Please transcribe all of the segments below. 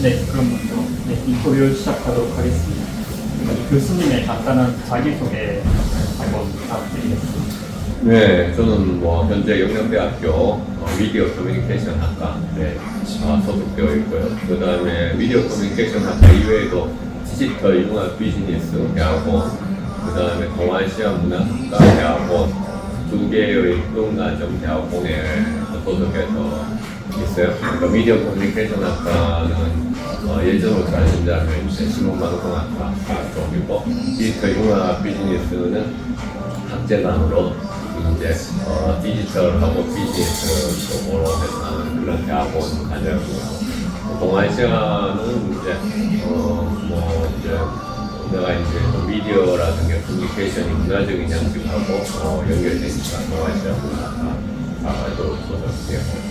네, 그럼 먼저 인터뷰 시작하도록 하겠습니다. 교수님의 간단한 자기소개 한번 부탁드리겠습니다. 네, 저는 현재 영남대학교 미디어 커뮤니케이션 학과에 소속되어 있고요. 그 다음에 미디어 커뮤니케이션 학과 이외에도 디지털 융합 비즈니스 대학원, 그 다음에 동아시아 문화학과 대학원, 두 개의 교육과정 대학원에 소속해서 있어요. 그러니까 미디어 커뮤니케이션 학과는 예전으로 따지자면 신문방송학과 쪽이고, 디지털 융합 비즈니스는 학제단으로 이제 디지털하고 비즈니스 쪽으로 해서 하는 그런 대학원 다녔고요. 동아시아는 이제 내가 이제 미디어라든가 커뮤니케이션이 문화적인 양식하고 연결되니까 동아시아 문화학과도 소속되고,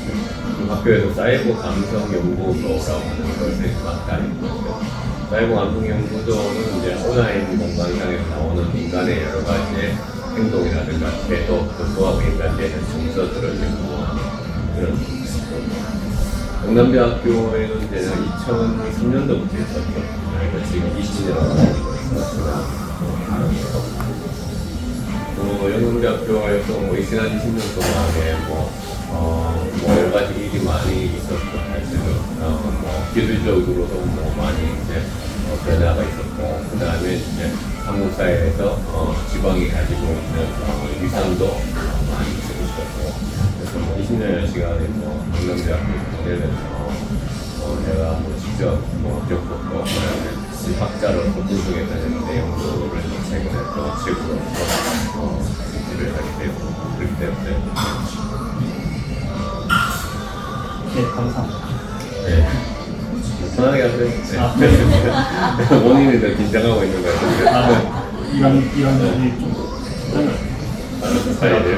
그 학교에서 사이버 감성 연구소라고 하는 것을 맡다니고 있고요. 사이버 감성 연구소는 이제 온라인 공간상에서 나오는 인간의 여러 가지 행동이라든가 태도, 그와 연관되는 정서들을 연구하는 그런 영남대학교에는 이제 2003년도부터 있었고, 지금 20년을 다니고 있어요. 영남대학교에서 지난 20년 동안에 여러 가지 일이 많이 있었고, 사실은 기술적으로도 많이 이제 변화가 있었고, 그 다음에 이제 한국 사회에서 지방이 가지고 있는 위상도 많이 있었고, 그래서 20년의 시간에 영남대학교 모델에서 내가 직접 겪었고, 학자로서 분석해서 내용들을 최근에 또 책으로 일을 하게 되고, 그렇기 때문에. 네, 감사합니다. 네. 편하게 하세요. 네. 본인이 더 긴장하고 있는 것 같은데. 이런 일이 좀 다른 스타일이에요?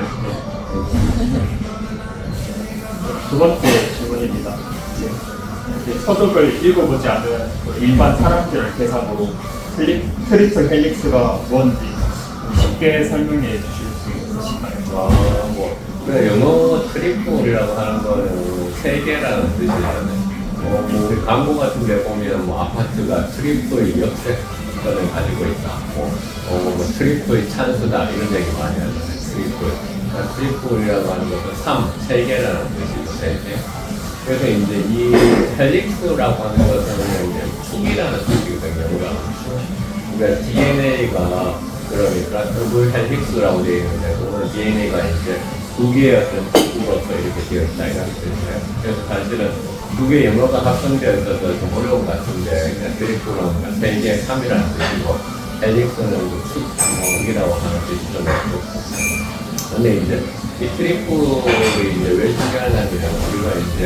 두 번째 질문입니다. 서적을 읽어보지 않은 일반 사람들을 대상으로 트리플 헬릭스가 뭔지 쉽게 설명해 주실 수 있으신가요? 영어 트리플이라고 하는 거는 세 개라는 뜻이잖아요. 광고 같은 데 보면 아파트가 트리플 역세권을 가지고 있다. 트리플 찬스다 이런 얘기 많이 하잖아요. 트리플이라고 하는 것은 세 개라는 뜻이죠. 세 개. 그래서 이제 이 헬릭스라고 하는 것은 이제 축이라는 뜻이거든요. 그러니까 DNA가 그러니까 더블 헬릭스라고 되어 있는데, 그거는 DNA가 이제 두 개의 어떤 축으로서 이렇게 되어 있다 이런 뜻이에요. 그래서 사실은 두 개의 영어가 합성되어 있어서 좀 어려운 것 같은데, 트리플은 세 개, 3이라는 뜻이고, 헬릭스는 축이라고 하는 뜻이 좀 있고. 근데 이제 이 트리플이 이제 왜 중요하냐면, 우리가 이제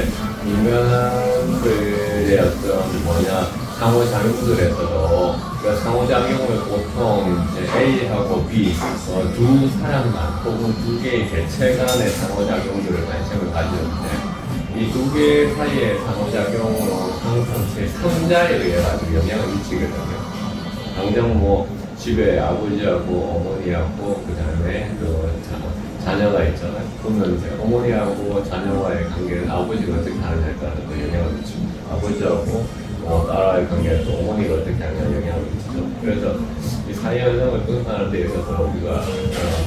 인간들의 어떤 상호작용들에서도, 그 상호작용을 보통 이제 A하고 B 두 사람간 혹은 두 개의 개체 간의 상호작용들을 관심을 가지는데, 이 두 개 사이의 상호작용으로 항상 제 3자에 의해 가지고 영향을 미치거든요. 당장 집에 아버지하고 어머니하고 그 다음에 자녀가 있잖아요. 그러면 이제 어머니하고 자녀와의 관계는 아버지가 어떻게 하느냐에 따라서 영향을 미칩니다. 아버지하고 딸와의 관계는 또 어머니가 어떻게 하느냐에 영향을 미치죠. 그래서 이 사회 현상을 분석하는 데 있어서 우리가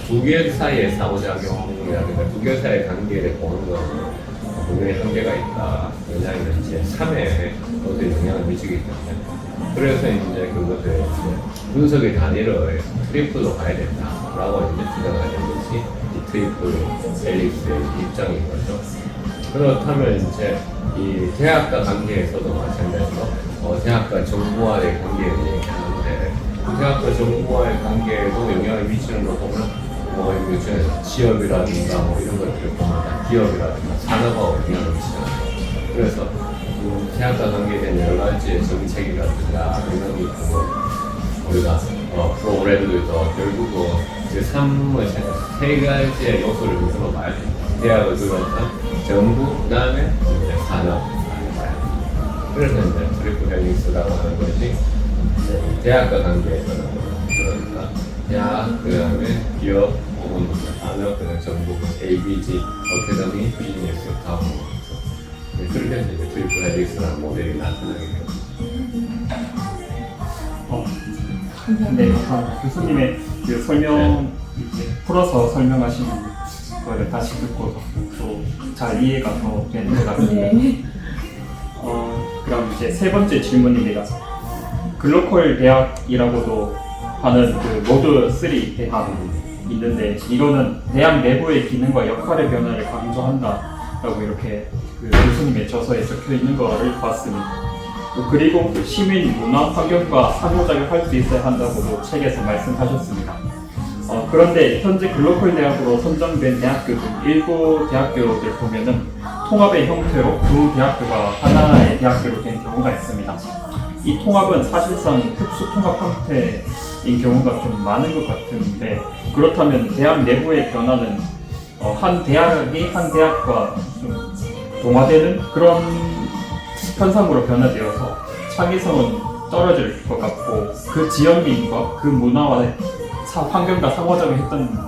두 개 사이의 상호작용이라든가 두 개 사이의 관계를 보는 것은 분명히 한계가 있다. 왜냐하면 이제 3에 어떤 영향을 미치기 때문에. 그래서 이제 그것을 이제 분석의 단위를 트리플로 가야 된다라고 이제 주장하는 것이 이 트리플 헬릭스의 입장인 거죠. 그렇다면 이제 이 대학과 관계에서도 마찬가지로 대학과 정부와의 관계를 얘기하는데, 대학과 정부와의 관계에도 영향을 미치는 거 보면 취업이라든가 이런 것들을 보면 다 기업이라든가 산업하고 영향을 미치잖아요. 그래서 대학과 관계된 여러 가지의 정책이라든가 이런 게 있고, 우리가 프로그램도 있고, 결국은 이제 세 가지의 요소를 우선 봐야 됩니다. 대학을 둘러싼 정부, 그 다음에 이제 산업. 그래서 이제 트리플 헬릭스라고 하는 것이 대학과 관계에서는 그러니까 대학, 그 다음에 기업, 산업, 그 다음에 정부, ABG, 어카데미, 비즈니스, 다음 그렇게 해서 이제 트리플 헬릭스라는 모델이 나타나게 됩니다. 네, 교수님의 그 설명 이제 풀어서 설명하시는 거를 다시 듣고 또 잘 이해가 더 되는 것 같습니다. 그럼 이제 세 번째 질문입니다. 글로컬 대학이라고도 하는 그 모드 3 대학이 있는데 이거는 대학 내부의 기능과 역할의 변화를 강조한다라고 이렇게 그 교수님의 저서에 적혀 있는 거를 봤습니다. 그리고 시민 문화 환경과 상호작용할 수 있어야 한다고도 책에서 말씀하셨습니다. 그런데 현재 글로컬 대학으로 선정된 대학교 중 일부 대학교들 보면은 통합의 형태로 두 대학교가 하나의 대학교로 된 경우가 있습니다. 이 통합은 사실상 특수 통합 형태인 경우가 좀 많은 것 같은데 그렇다면 대학 내부의 변화는 한 대학이 한 대학과 좀 동화되는 그런 현상으로 변화되어서 창의성은 떨어질 것 같고 그 지역민과 그 문화와 환경과 상호작용했던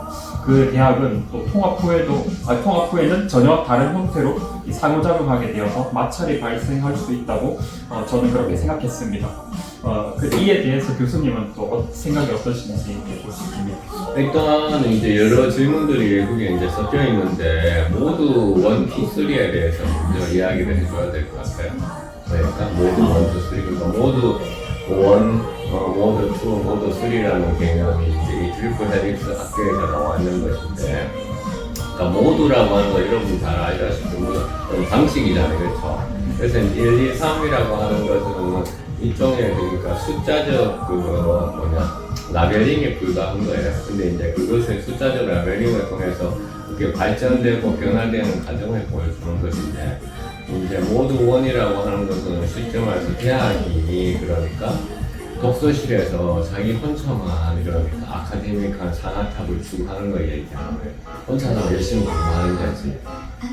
그 대학은 또 통합 후에는 전혀 다른 형태로 상호작용하게 되어서 마찰이 발생할 수 있다고 저는 그렇게 생각했습니다. 이에 대해서 교수님은 또 생각이 어떠신지 보고 싶습니다. 일단 이제 여러 질문들이 그게 이제 섞여 있는데 모두 1, 2, 3에 대해서 먼저 이야기를 해줘야 될 것 같아요. 그러니까 모두 1, 2, 3, 그러니까 모두 1, 모드 2, 모드 3라는 개념이 이제 이 트리플 헬릭스 학교에서 나와 있는 것인데, 그러니까 모드라고 하는 거 여러분 잘 알다시피 그런 방식이잖아요, 그렇죠? 그래서 1, 2, 3이라고 하는 것은 일종의 그러니까 숫자적 라벨링에 불과한 거예요. 근데 이제 그것을 숫자적 라벨링을 통해서 이렇게 발전되고 변화되는 과정을 보여주는 것인데. 이제 모드 1이라고 하는 것은 쉽게 말해서 대학이 그러니까 독서실에서 자기 혼자만 그러니까 아카데믹한 상아탑을 추구하는 걸 얘기하는 거예요. 혼자서 열심히 공부하는 거지.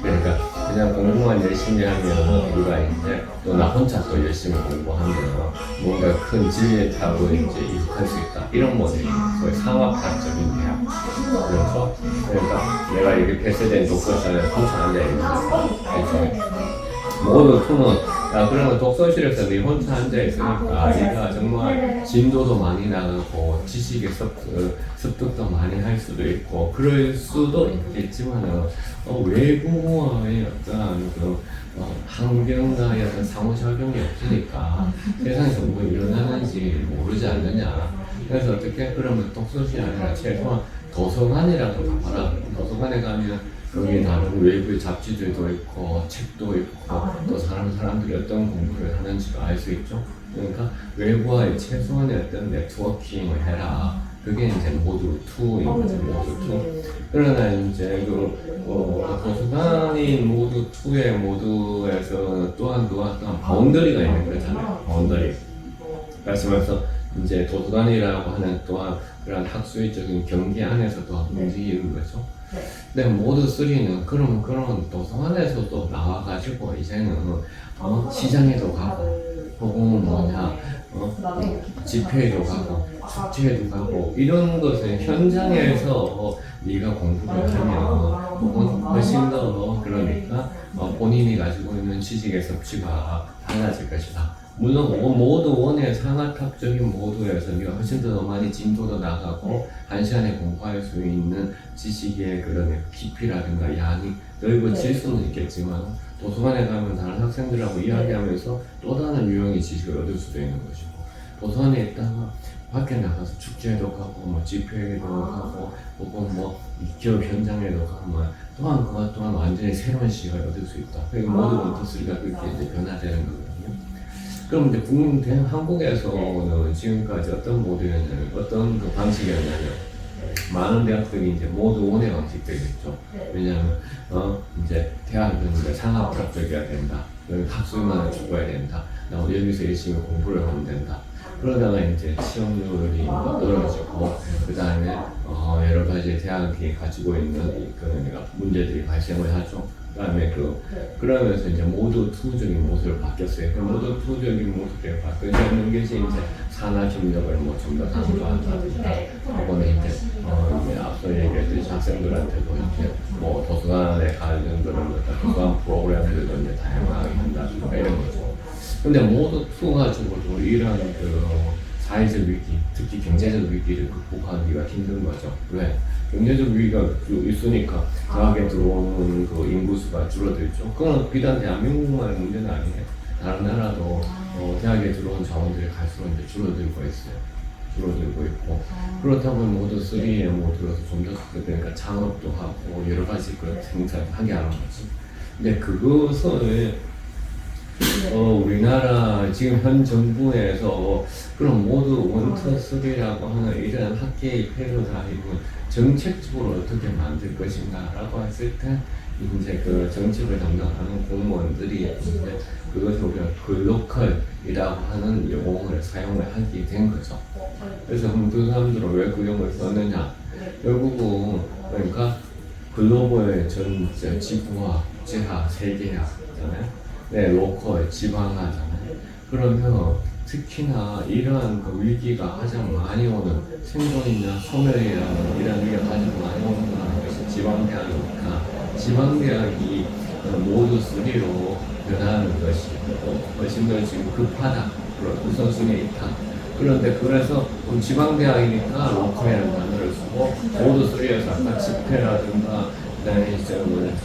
그러니까 그냥 공부만 열심히 하면 우리가 이제 또 나 혼자 또 열심히 공부하면 뭔가 큰 진리의 탑을 이제 이룩할 수 있다. 이런 모델이 거의 상업학적인 대학. 그래서 그러니까 내가 이렇게 폐쇄된 독서실에 혼자 앉아있는 거죠. 모두 2는 그러면 독서실에서 네 혼자 앉아있으니까 네가 정말 진도도 많이 나가고 지식의 습득도 많이 할 수도 있고 그럴 수도 있겠지만 외부와의 어떤 그 환경과의 어떤 상호작용이 없으니까 세상에서 뭐 일어나는지 모르지 않느냐. 그래서 어떻게 그러면 독서실이 아니라 최소한 도서관이라도 가봐라. 도서관에 가면 거기에 다른 외부의 잡지들도 있고 책도 있고 또 사람들이 어떤 공부를 하는지도 알 수 있죠. 그러니까 외부와의 최소한의 어떤 네트워킹을 해라. 그게 이제 모드 2인 거죠. 모드 2. 그러나 이제 도서관인 모드 2의 모드에서 또한 바운더리가 있는 거잖아요. 바운더리. 말씀하셔서 이제 도서관이라고 하는 또한 그런 학술적인 경계 안에서 또한 움직이는 거죠. 근데 모드 3는 그런 도서관에서도 나와가지고 이제는 시장에도 가고 혹은 집회에도 가고 축제에도 가고 이런 것은 현장에서 네가 공부를 하면 혹은 훨씬 더 그러니까 본인이 가지고 있는 지식의 섭취가 달라질 것이다. 물론 모드 1의 상하탑적인 모드에서 네가 훨씬 더 많이 진도도 나가고 한 시간에 공부할 수 있는 지식의 그런 깊이라든가 양이 넓어질 수는 있겠지만 도서관에 가면 다른 학생들하고 이야기하면서 또 다른 유형의 지식을 얻을 수도 있는 것이고 도서관에 있다가 밖에 나가서 축제에도 가고 집회에도 가고 혹은 기업 현장에도 가면 또한 그것 또한 완전히 새로운 시각을 얻을 수 있다. 그러니까 모드 1, 2, 3가 그렇게 이제 변화되는 거거든요. 그럼 이제 한국에서는 지금까지 어떤 모델이냐면 어떤 그 방식이었냐면 많은 대학들이 이제 모드 1의 방식들이겠죠. 왜냐하면 이제 대학은 이제 상업학적이어야 된다. 학술만을 추구해야 된다. 여기서 열심히 공부를 하면 된다. 그러다가 이제 취업률이 떨어지고 그 다음에 여러 가지 대학이 가지고 있는 그러니까 문제들이 발생을 하죠. 그다음에 그러면서 이제 모두 투적인 모습을 바뀌었어요. 그 모두 투적인 모습에 바뀌는 것이 이제 산화 협력을 뭐 좀 더 강조한다든가, 혹은 이제 앞서 얘기했듯이 학생들한테도 이제 뭐 도서관에 관련된 도서관 프로그램들도 이제 다양하게 한다든가 이런 거죠. 근데 모두 투 가지고도 이런 사회적 위기, 특히 경제적 위기를 극복하기가 힘든 거죠. 왜? 경제적 위기가 있으니까 대학에 들어오는 인구수가 줄어들죠. 그건 비단 대한민국만의 문제는 아니에요. 다른 나라도 대학에 들어온 자원들이 갈수록 이제 줄어들고 있어요. 줄어들고 있고, 그렇다고 모두 3M에 뭐 들어서 좀 더 그러니까 창업도 하고 여러 가지 행사를 하게 하는 거지. 근데 그것을 우리나라 지금 현 정부에서 그런 모두 원투쓰리라고 하는 이런 학계의 패러다임을 정책적으로 어떻게 만들 것인가라고 했을 때 이제 그 정책을 담당하는 공무원들이 이제 그것을 우리가 글로컬이라고 하는 용어를 사용을 하게 된 거죠. 그래서 그 사람들은 왜 그 용어를 썼느냐? 결국은 그러니까 글로벌 전 지구화, 국제화, 세계화잖아요. 네, 로컬, 지방화잖아요. 그러면 특히나 이러한 위기가 가장 많이 오는 생존이나 소멸이라는 이런 위기가 가장 많이 오는 것이 지방대학이니까 지방대학이 모두 3로 변하는 것이 훨씬 더 지금 급하다. 그런 우선순위에 있다. 그런데 그래서 지방대학이니까 로컬이라는 단어를 쓰고 모두 3에서 아까 집회라든가 그다음에 이제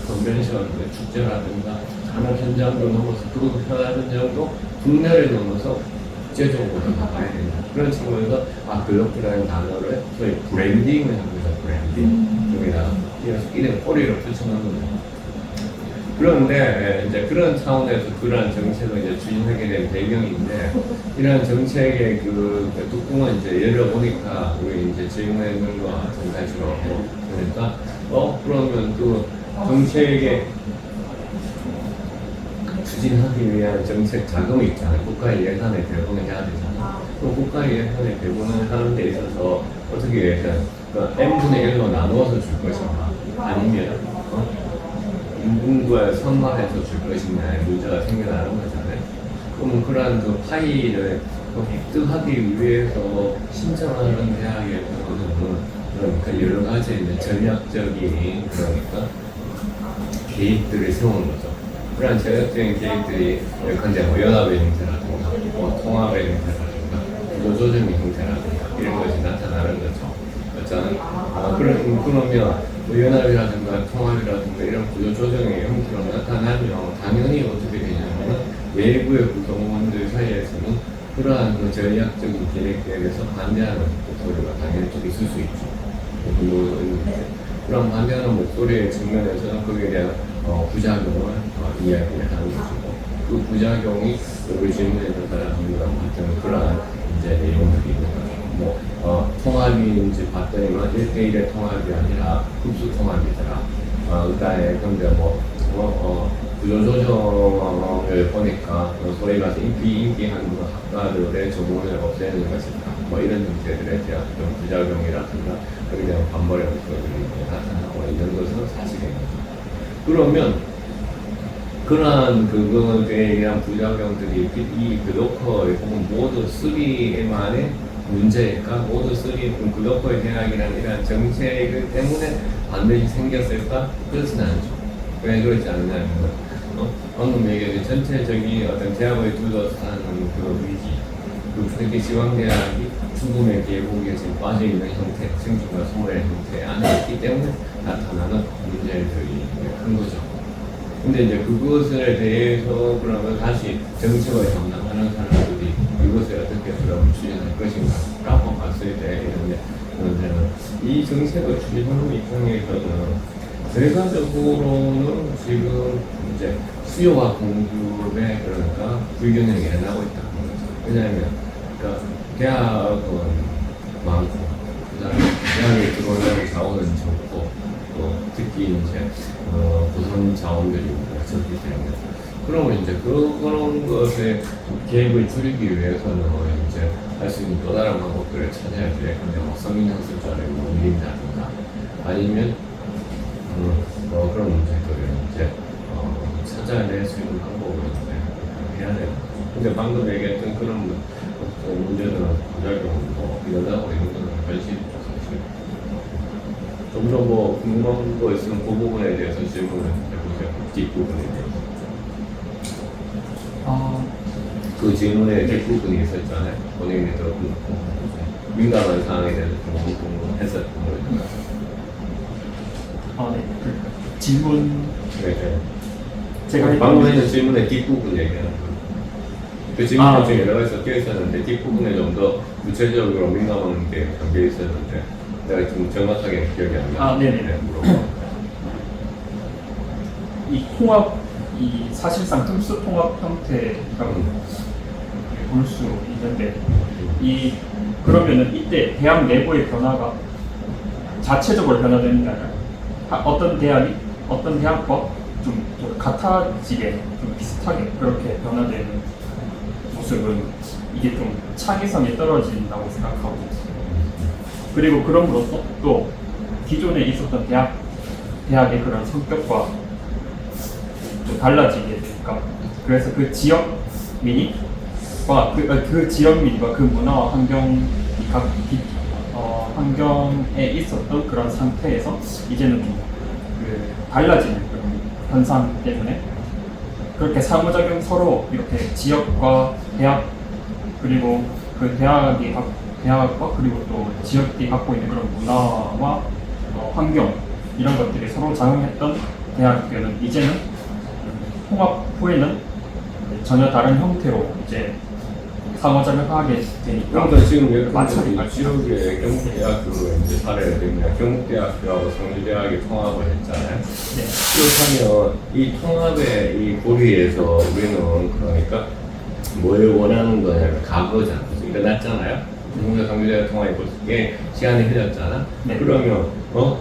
컨벤션, 축제라든가 산업 현장도 넘어서 그것도 편한 현장도 국내를 넘어서 국제적으로 나가야 된다. 그런 측면에서 글로벌이라는 단어를 소위 브랜딩을 하면서 브랜딩 여기다가 이런 꼬리를 붙여놓는 거죠. 그런데 이제 그런 차원에서 그러한 정책을 이제 추진하게 된 배경인데 이러한 정책의 그 뚜껑을 이제 열어보니까 우리 이제 질문과 전달처럼 그러니까 그러면 그 정책의 추진하기 위한 정책 자금이 있잖아요. 국가의 예산에 배분을 해야 되잖아요. 그럼 국가의 예산에 배분을 하는 데 있어서 어떻게 예산, n분의 1로 나누어서 줄 것인가 아니면 인구에 선발해서 줄 것이냐의 문제가 생겨나는 거잖아요. 그러면 그러한 그 파이를 획득하기 위해서 신청하는 대학에서는 그러니까 여러 가지 이제 전략적인 그러니까 계획들을 세우는 거죠. 그런 전략적인 계획들이 예컨대 연합의 형태라든가 통합의 형태라든가 구조조정의 형태라든가 이런 것이 나타나는 거죠. 그러면 연합이라든가 통합이라든가 이런 구조조정의 형태로 나타나면 당연히 어떻게 되냐면 외부의 구성원들 사이에서는 그러한 전략적인 계획에 대해서 반대하는 목소리가 당연히 좀 있을 수 있죠. 그런 반대하는 목소리의 측면에서는 거기에 대한 부작용을 이야기를 하는 것이고 그 부작용이 우리 질문에 따라합니다. 같은 그러한 이제 내용들이 있는 거죠. 통합인지 봤더니만 1대1의 통합이 아니라 흡수 통합이더라. 그다음에 근데 구조조정을 보니까 소위 말해서 비인기한 학과들의 전문을 없애는 것이다. 이런 형태들에 대한 좀 부작용이라든가 거기에 대한 반발의 목소리들이 나타나고 있는 것은 사실인 거죠. 그러면 그러한 그거에 대한 부작용들이 이 글로컬 혹은 모두 3만의 문제일까? 모두 3 글로컬 대학이라는 이러한 정책 때문에 반드시 생겼을까? 그렇진 않죠. 왜 그렇지 않냐면 방금 얘기한 전체적인 어떤 대학을 둘러싸는 그 위기, 특히 지방대학이 죽음의 계곡에 지금 빠져있는 형태, 생존과 소멸의 형태 안에 있기 때문에 나타나는 문제들이 큰 거죠. 근데 이제 그것에 대해서 그러면 다시 정책을 담당하는 사람들이 이것을 어떻게 그럼 추진할 것인가 라고 봤을 때 이런 이 정책을 추진하는 입장에서는 결과적으로는 지금 이제 수요와 공급의 그러니까 불균형이 일어나고 있다는 거죠. 왜냐하면 그러니까 대학은 많고 그다음에 대학에 들어오는 자원은 적고 또 특히 이제 고선 자원들이 적기 때문에 그러면 이제 그런 것에 계획을 줄이기 위해서는 이제 할 수 있는 또 다른 방법들을 찾아야 돼. 근데 성인 학습자를 올린다든가 아니면 그런 문제들을 이제 찾아낼 수 있는 방법을 해야 돼요. 근데 방금 얘기했던 그런 문제들은 부작용 뭐 이런다고 이런 거는 관심이 없어요. 좀 더 뭐 궁금한 거 있으면 그 부분에 대해서 질문을 해보세요. 뒷부분에 대해서. 그 질문에 뒷부분이 있었잖아요. 본인이 더 민감한 사항에 대해서 좀 궁금했었던 거예요. 네. 그 질문 네. 제가 방금 했던 질문의 뒷부분 얘기하는 거예요. 그 질문 중에 여러 가지 섞여 있었는데 뒷부분에 좀 더 구체적으로 민감한 게 담겨 있었는데 내가 좀 정확하게 기억이 안 나. 네네. 이 통합, 이 사실상 tum스 통합 형태라고 볼 수 있는데 그러면은 이때 대학 내부의 변화가 자체적으로 변화되는 게 아니라 어떤 대학과 좀 같아지게 좀 비슷하게 그렇게 변화되는 모습은 이게 좀 창의성이 떨어진다고 생각하고, 그리고 그럼으로써 또 기존에 있었던 대학의 그런 성격과 또 달라지게 되니까, 그래서 그 지역 민의과 그 지역 민의와 그 문화와 환경에 있었던 그런 상태에서 이제는 좀 달라지는 그런 현상 때문에 그렇게 상호작용 서로 이렇게 지역과 대학 그리고 그 대학과 그리고 또 지역이 갖고 있는 그런 문화와 환경 이런 것들이 서로 작용했던 대학교는 이제는 통합 후에는 전혀 다른 형태로 이제 상호작용하게 되니까. 그러니까 지금 마찬가지로 지역의 경북대학교로 이제 사례를 들면 경북대학교하고 성주대학이 통합을 했잖아요. 네. 그렇다면 이 통합의 이 고리에서 우리는 그러니까 뭘 원하는 거냐면 과거잖아. 일어났잖아요. 경북대 성주대학 통합이 벌써 시간이 흘렀잖아. 네. 그러면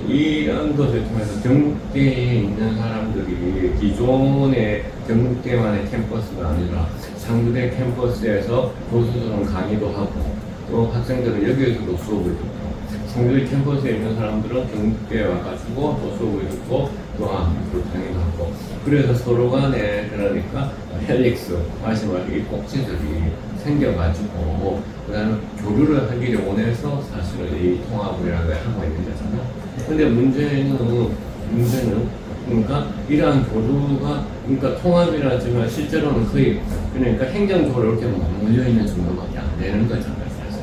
이런 것을 통해서 경북대에 있는 사람들이 기존의 경북대만의 캠퍼스가 아니라 상주대 캠퍼스에서 교수들은 강의도 하고 또 학생들은 여기에서도 수업을 듣고 상주대 캠퍼스에 있는 사람들은 경북대에 와가지고 또 수업을 듣고 또 강의도 하고 그래서 서로 간에 그러니까 헬릭스 다시 말해 이 꼭지들이 생겨가지고 그다음에 교류를 하기를 원해서 사실은 이 통합이라는 걸 하고 있는 거잖아요. 근데 문제는 그러니까 이러한 교류가 그러니까 통합이라지만 실제로는 거의 그러니까 행정적으로 이렇게 몰려 있는 정도밖에 안 되는 거잖아요, 사실.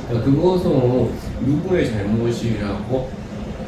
그러니까 그것은 누구의 잘못이라고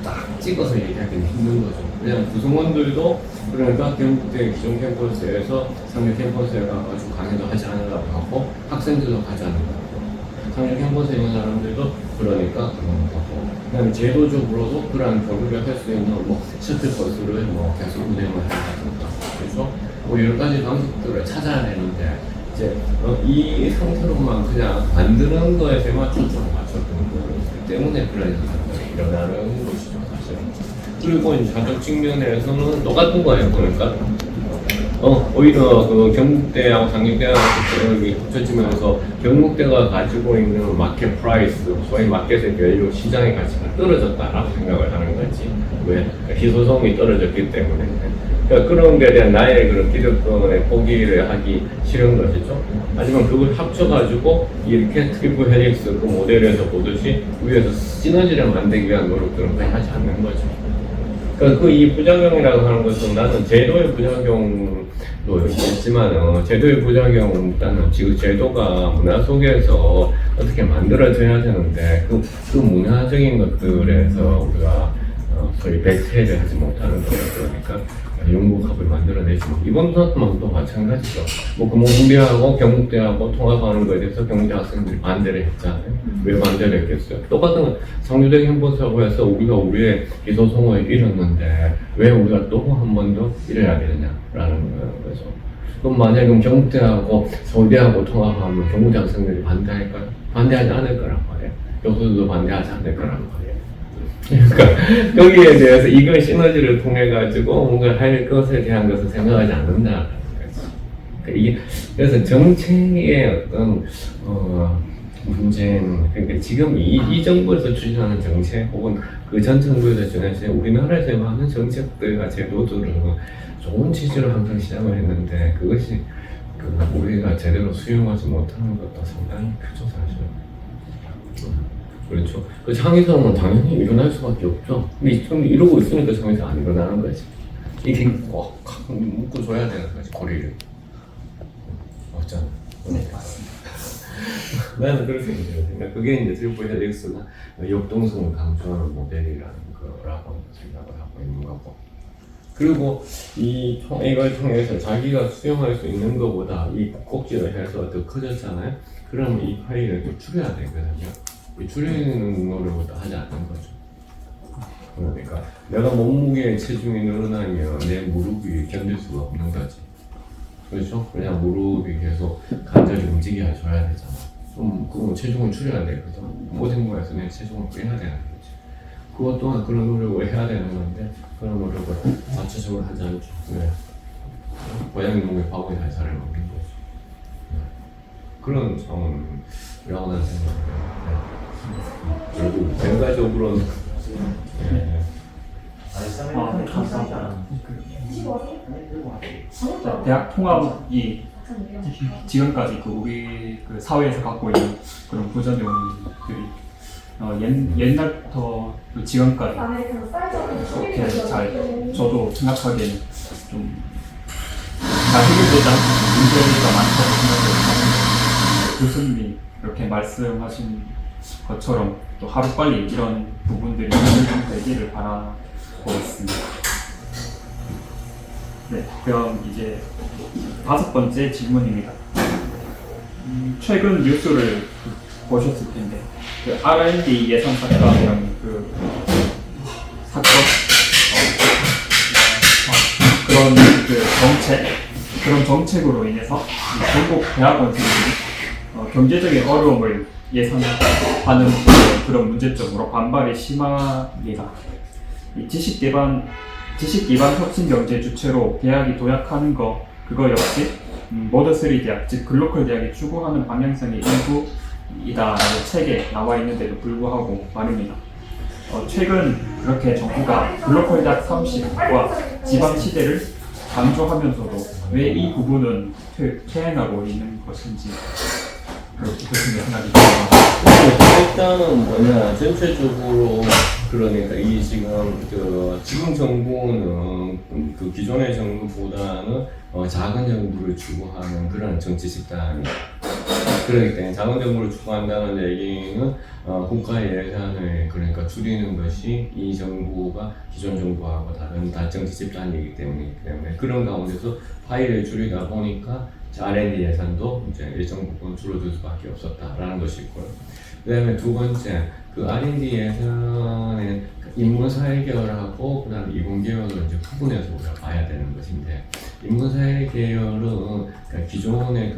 딱 찍어서 얘기하기는 힘든 거죠. 그냥 구성원들도 그러니까 경북대 기존 캠퍼스에서 상주 캠퍼스에 가가지고 강의도 하지 않으려고 하고 학생들도 가지 않으려고 하고 상주 캠퍼스에 있는 사람들도 그러니까 그런 거고 그다음에 제도적으로도 그러한 교류를 할 수 있는 뭐 셔틀버스를 뭐 계속 운행을 한다든가 그래서 뭐 여러 가지 방식들을 찾아야 되는데 이제 이 상태로만 그냥 만드는 거에 대만 초점을 맞췄던 거기 때문에 그런 현상들이 일어나는 것이죠, 사실은. 그리고 이제 자격 측면에서는 똑같은 거예요, 그러니까. 오히려 그 경북대하고 상주대하고 여기 합쳐지면서 경북대가 가지고 있는 마켓 프라이스, 소위 마켓의 밸류, 시장의 가치가 떨어졌다라고 생각을 하는 거지. 왜? 희소성이 떨어졌기 때문에. 그러니까 그런 데 대한 나의 그런 기득권에 포기를 하기 싫은 것이죠. 하지만 그걸 합쳐가지고 이렇게 트리플 헬릭스 그 모델에서 보듯이 위에서 시너지를 만들기 위한 노력들은 거의 하지 않는 거죠. 그러니까 그 이 부작용이라고 하는 것은 나는 제도의 부작용도 있지만 제도의 부작용은 일단은 지금 제도가 문화 속에서 어떻게 만들어져야 되는데 그 문화적인 것들에서 우리가 소위 배치를 하지 못하는 거예요. 그러니까 영국합을 만들어내지 이번 수업만도 마찬가지죠. 뭐 금호군대하고 경북대하고 통합하는 거에 대해서 경북대 학생들이 반대를 했잖아요. 왜 반대를 했겠어요? 똑같은 상주대 캠퍼스라고 해서 우리가 우리의 기소성을 잃었는데 왜 우리가 또 한 번 더 잃어야 되느냐라는 거죠. 그럼 만약에 그럼 경북대하고 서울대하고 통합하면 경북대 학생들이 반대할까요? 반대하지 않을 거란 말이에요. 교수들도 반대하지 않을 거란 말이에요. 그러니까 거기에 대해서 이걸 시너지를 통해 가지고 뭔가 할 것에 대한 것을 생각하지 않는다라는 거죠. 그러니까 이게 그래서 정책의 어떤 문제는 그러니까 지금 이 정부에서 추진하는 정책 혹은 그 전 정부에서 추진하는 우리나라에서 많은 정책들과 제도들은 좋은 취지로 항상 시작을 했는데 그것이 우리가 제대로 수용하지 못하는 것도 상당히 크죠 사실. 그렇죠. 그 창의성은 당연히 일어날 수밖에 없죠. 근데 좀 이러고 있으니까 창의성 안 일어나는 거지. 이게 꽉 묶어줘야 되는 거지 고리를. 맞잖아. 네, 맞습니다. 나는 그렇게 생각해. 그게 이제 트리플 헬릭스가 역동성을 강조하는 모델이라는 거라고 생각을 하고 있는 거고. 그리고 이걸 통해서 자기가 수용할 수 있는 것보다 이 꼭지를 해서 더 커졌잖아요. 그러면 이 파일을 또 줄여야 되거든요. 이 줄이는 노력을 또 하지 않는 거죠. 그러니까 내가 몸무게 체중이 늘어나면 내 무릎이 견딜 수가 없는 거지. 그렇죠? 그냥 무릎이 계속 간절히 움직여줘야 되잖아. 그럼 체중을 줄여야 되거든. 모든 거에서 내 체중을 빼야 되는 거지. 그것 또한 그런 노력을 해야 되는 건데 그런 노력을 자체적으로 하지 않죠. 네. 고양이 몸에 바구니 살살을 먹는 거죠. 네. 그런 상황이라고 난 생각해요. 네. 결국 결과적으로는 네. 감사합니다. 대학 통합이 지금까지 우리 사회에서 갖고 있는 그런 부전 요인들이 옛날부터 지금까지 그렇게 잘 저도 생각하기에는 좀 잘 해결되지 않는 문제가 많다고 생각해요. 교수님이 이렇게 말씀하신 것처럼 또 하루빨리 이런 부분들이 해결되기를 바라고 있습니다. 네, 그럼 이제 5번째 질문입니다. 최근 뉴스를 보셨을 텐데 R&D 예산 삭감이라는 사건 그런 정책으로 인해서 전국 대학원생들이 경제적인 어려움을 예상하는 그런 문제점으로 반발이 심합니다. 지식 기반 혁신 경제 주체로 대학이 도약하는 그거 역시 모더3 대학, 즉 글로컬 대학이 추구하는 방향성의 일부이다라고 책에 나와 있는데도 불구하고 말입니다. 최근 그렇게 정부가 글로컬 대학 30과 지방 시대를 강조하면서도 왜 이 부분은 퇴행하고 있는 것인지 그렇게 생각이 듭니다. 일단은 전체적으로 그러니까 이 지금 정부는 그 기존의 정부보다는 작은 정부를 추구하는 그런 정치 집단이 그렇기 때문에 작은 정부를 추구한다는 얘기는 국가의 예산을 그러니까 줄이는 것이 이 정부가 기존 정부하고 다른 정치 집단이기 때문에 그런 가운데서 파일을 줄이다 보니까 R&D 예산도 이제 일정 부분 줄어들 수밖에 없었다라는 것이 있고요. 그다음에 두 번째 그 R&D 예산의 인문사회 계열하고 그다음에 이공계열을 이제 구분해서 우리가 봐야 되는 것인데 인문사회 계열은 그러니까 기존의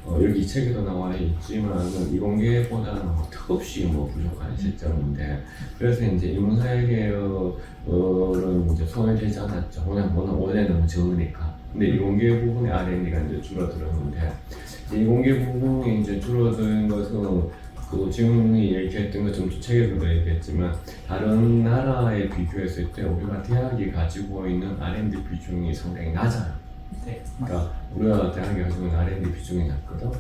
여기 이 책에도 나와 있지만은 이공계보다는 턱없이 부족한 시점인데 그래서 이제 인문사회 계열은 이제 소외되지 않았죠. 그냥 원래 너무 적으니까. 근데 이공계 부분의 R&D가 이제 줄어들었는데 이공계 부분이 이제 줄어든 것은 지금이 얘기했던 것처럼 책에서도 얘기했지만 다른 나라에 비교했을 때 우리가 대학이 가지고 있는 R&D 비중이 상당히 낮아요. 네. 그러니까 우리가 대학이 가지고 있는 R&D 비중이 낮거든.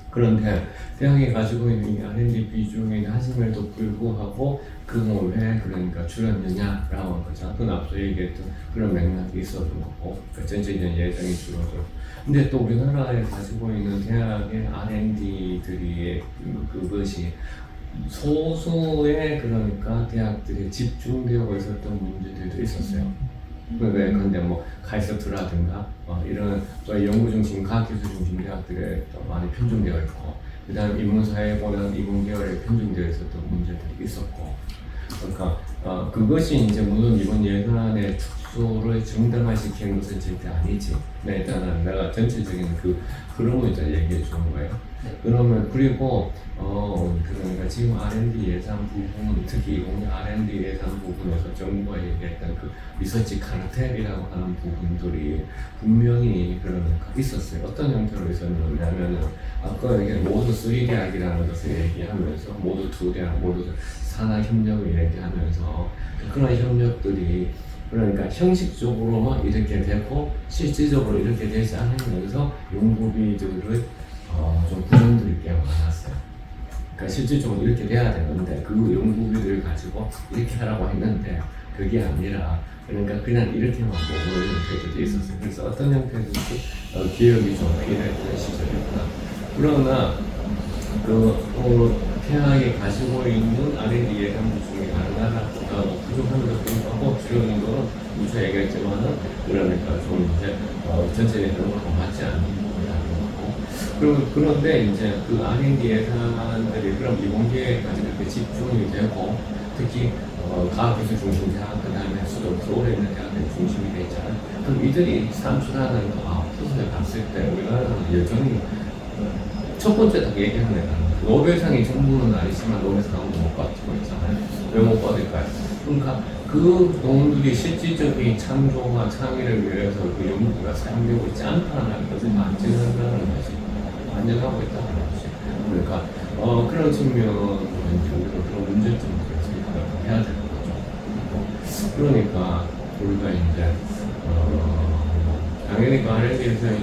그런데 대학이 가지고 있는 이 R&D 비중이 낮음에도 불구하고 그건 왜 그러니까 줄였느냐라고 하는 거죠. 그건 앞서 얘기했던 그런 맥락이 있었던 거고 전체적인 예산이 줄어들어. 근데 또 우리나라에 가지고 있는 대학의 R&D들이 그것이 소수의 그러니까 대학들이 집중되어 있었던 문제들도 있었어요. 근데 카이스트라든가 이런 연구 중심, 과학 기술 중심 대학들에 많이 편중되어 있고, 그다음 인문사회보다는 이공계열에 편중되어 있었던 문제들이 있었고, 그러니까 그것이 이제 물론 이번 예산의 축소를 중단화시키는 것은 절대 아니지. 네, 일단은 내가 전체적인 그 흐름을 이제 얘기해 주는 거예요. 그러면 그리고 그러니까 지금 R&D 예산 부분, 특히 이번 R&D 예산 부분에서 정부가 얘기했던 그 리서치 카르텔이라고 하는 부분들이 분명히 그러니까 있었어요. 어떤 형태로 있었냐면은 아까 모두 3대학이라는 것을 얘기하면서 모두 2대학, 모두 산학협력을 얘기하면서 그런 협력들이 그러니까 형식적으로 이렇게 되고 실질적으로 이렇게 되지 않으면서 연구비들을 좀 부정드릴 게 많았어요. 그러니까 실질적으로 이렇게 돼야 되는데 그 연구비들을 가지고 이렇게 하라고 했는데 그게 아니라 그러니까 그냥 이렇게만 보고는 형태도 있었어요. 그래서 어떤 형태든지 기억이 좀 필요했던 시절이구나. 그러나 태양이 가지고 있는 R&D 예산부 중에 하나가 부족함에도 불구하고 주요인 거는 우선 얘기했지만은 그러니까 좀 이제 전체 예산으로 맞지 않는 부분이라는 거고 그런데 이제 그 R&D 예산들이 그럼 이공계까지 그렇게 집중이 되고 특히 과학기술 중심 대학 그 다음에 수도 서울에 있는 대학들이 중심이 돼 있잖아요. 그럼 이들이 산출하는 아웃풋을 봤을 때 우리나라는 여전히 첫 번째 딱 얘기하는 애가 노벨상이 전부는 아니지만 노벨상은 못 받고 있잖아요. 왜 못 받을까요? 그러니까 그 돈들이 실질적인 창조와 창의를 위해서 그 연구가 사용되고 있지 않다는 것을 만증한다는 것이 만증하고 있다는 것이 그러니까 그런 측면으로 이제 우리가 그런 문제점들을 생각을 해야 되는 거죠. 그러니까 우리가 이제 당연히 그 R&D 예산이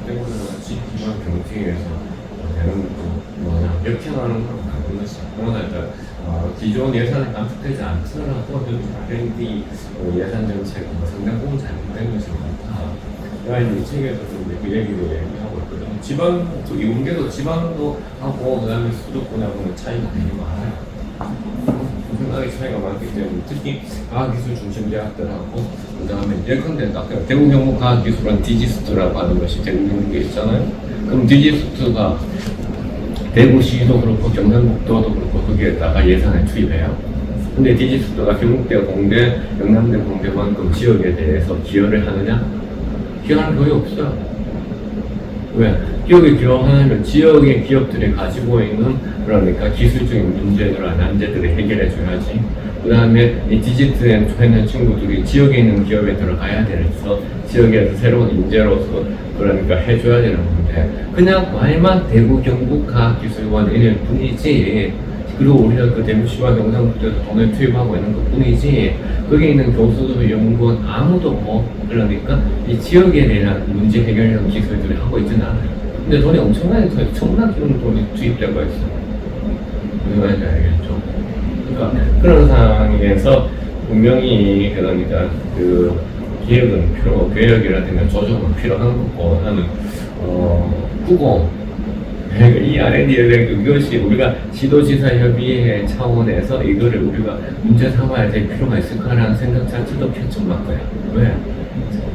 때문에 지방 경쟁에서 되는 것도 뭐냐 역행하는 건 맞는 것이 그러나 일단 기존 예산이 감축되지 않더라도 R&D 예산 정책은 상당 부분 잘못된 것이 많다. 내가 이 책에서 좀 그 얘기를 얘기하고 있거든요. 지방도 이공계도 지방도 하고 그다음에 수도권하고는 차이가 되게 많아요. 엄청나게 차이가 많기 때문에 특히 과학기술 중심 대학들하고 그다음에 예컨대 아까 대구경북과학기술원 디지스트라고 하는 것이 대구경북에 있잖아요. 그럼 디지스트가 대구시도 그렇고 경상북도도 그렇고 거기에다가 예산을 투입해요. 근데 디지스트가 경북대, 공대, 영남대, 공대만큼 지역에 대해서 기여를 하느냐? 기여하는 거의 없어요. 왜? 기업이 기여하려면 지역의 기업들이 가지고 있는 그러니까 기술적인 문제들과 난제들을 해결해 줘야지. 그 다음에 이 디지트에 있는 친구들이 지역에 있는 기업에 들어가야 돼서 지역에서 새로운 인재로서 그러니까 해줘야 되는 건데 그냥 말만 대구 경북과학기술원 이럴 뿐이지 그리고 우리가 그 대구시와 경상북도에서 돈을 투입하고 있는 것 뿐이지 거기 있는 교수들 연구원 아무도 그러니까 이 지역에 대한 문제 해결형 기술들을 하고 있지는 않아요. 근데 돈이 엄청나게 돈이 투입되고 있어요. 무슨 말인지 알겠죠? 그러니까 그런 상황에서 분명히 그러니까 그 계획은 계획이라든가 조정은 필요한 거고 나는 후공 이 R&D에 이것이 우리가 지도지사협의회 차원에서 이거를 우리가 문제 삼아야 될 필요가 있을까라는 생각 자체도 편찮을 거야. 왜?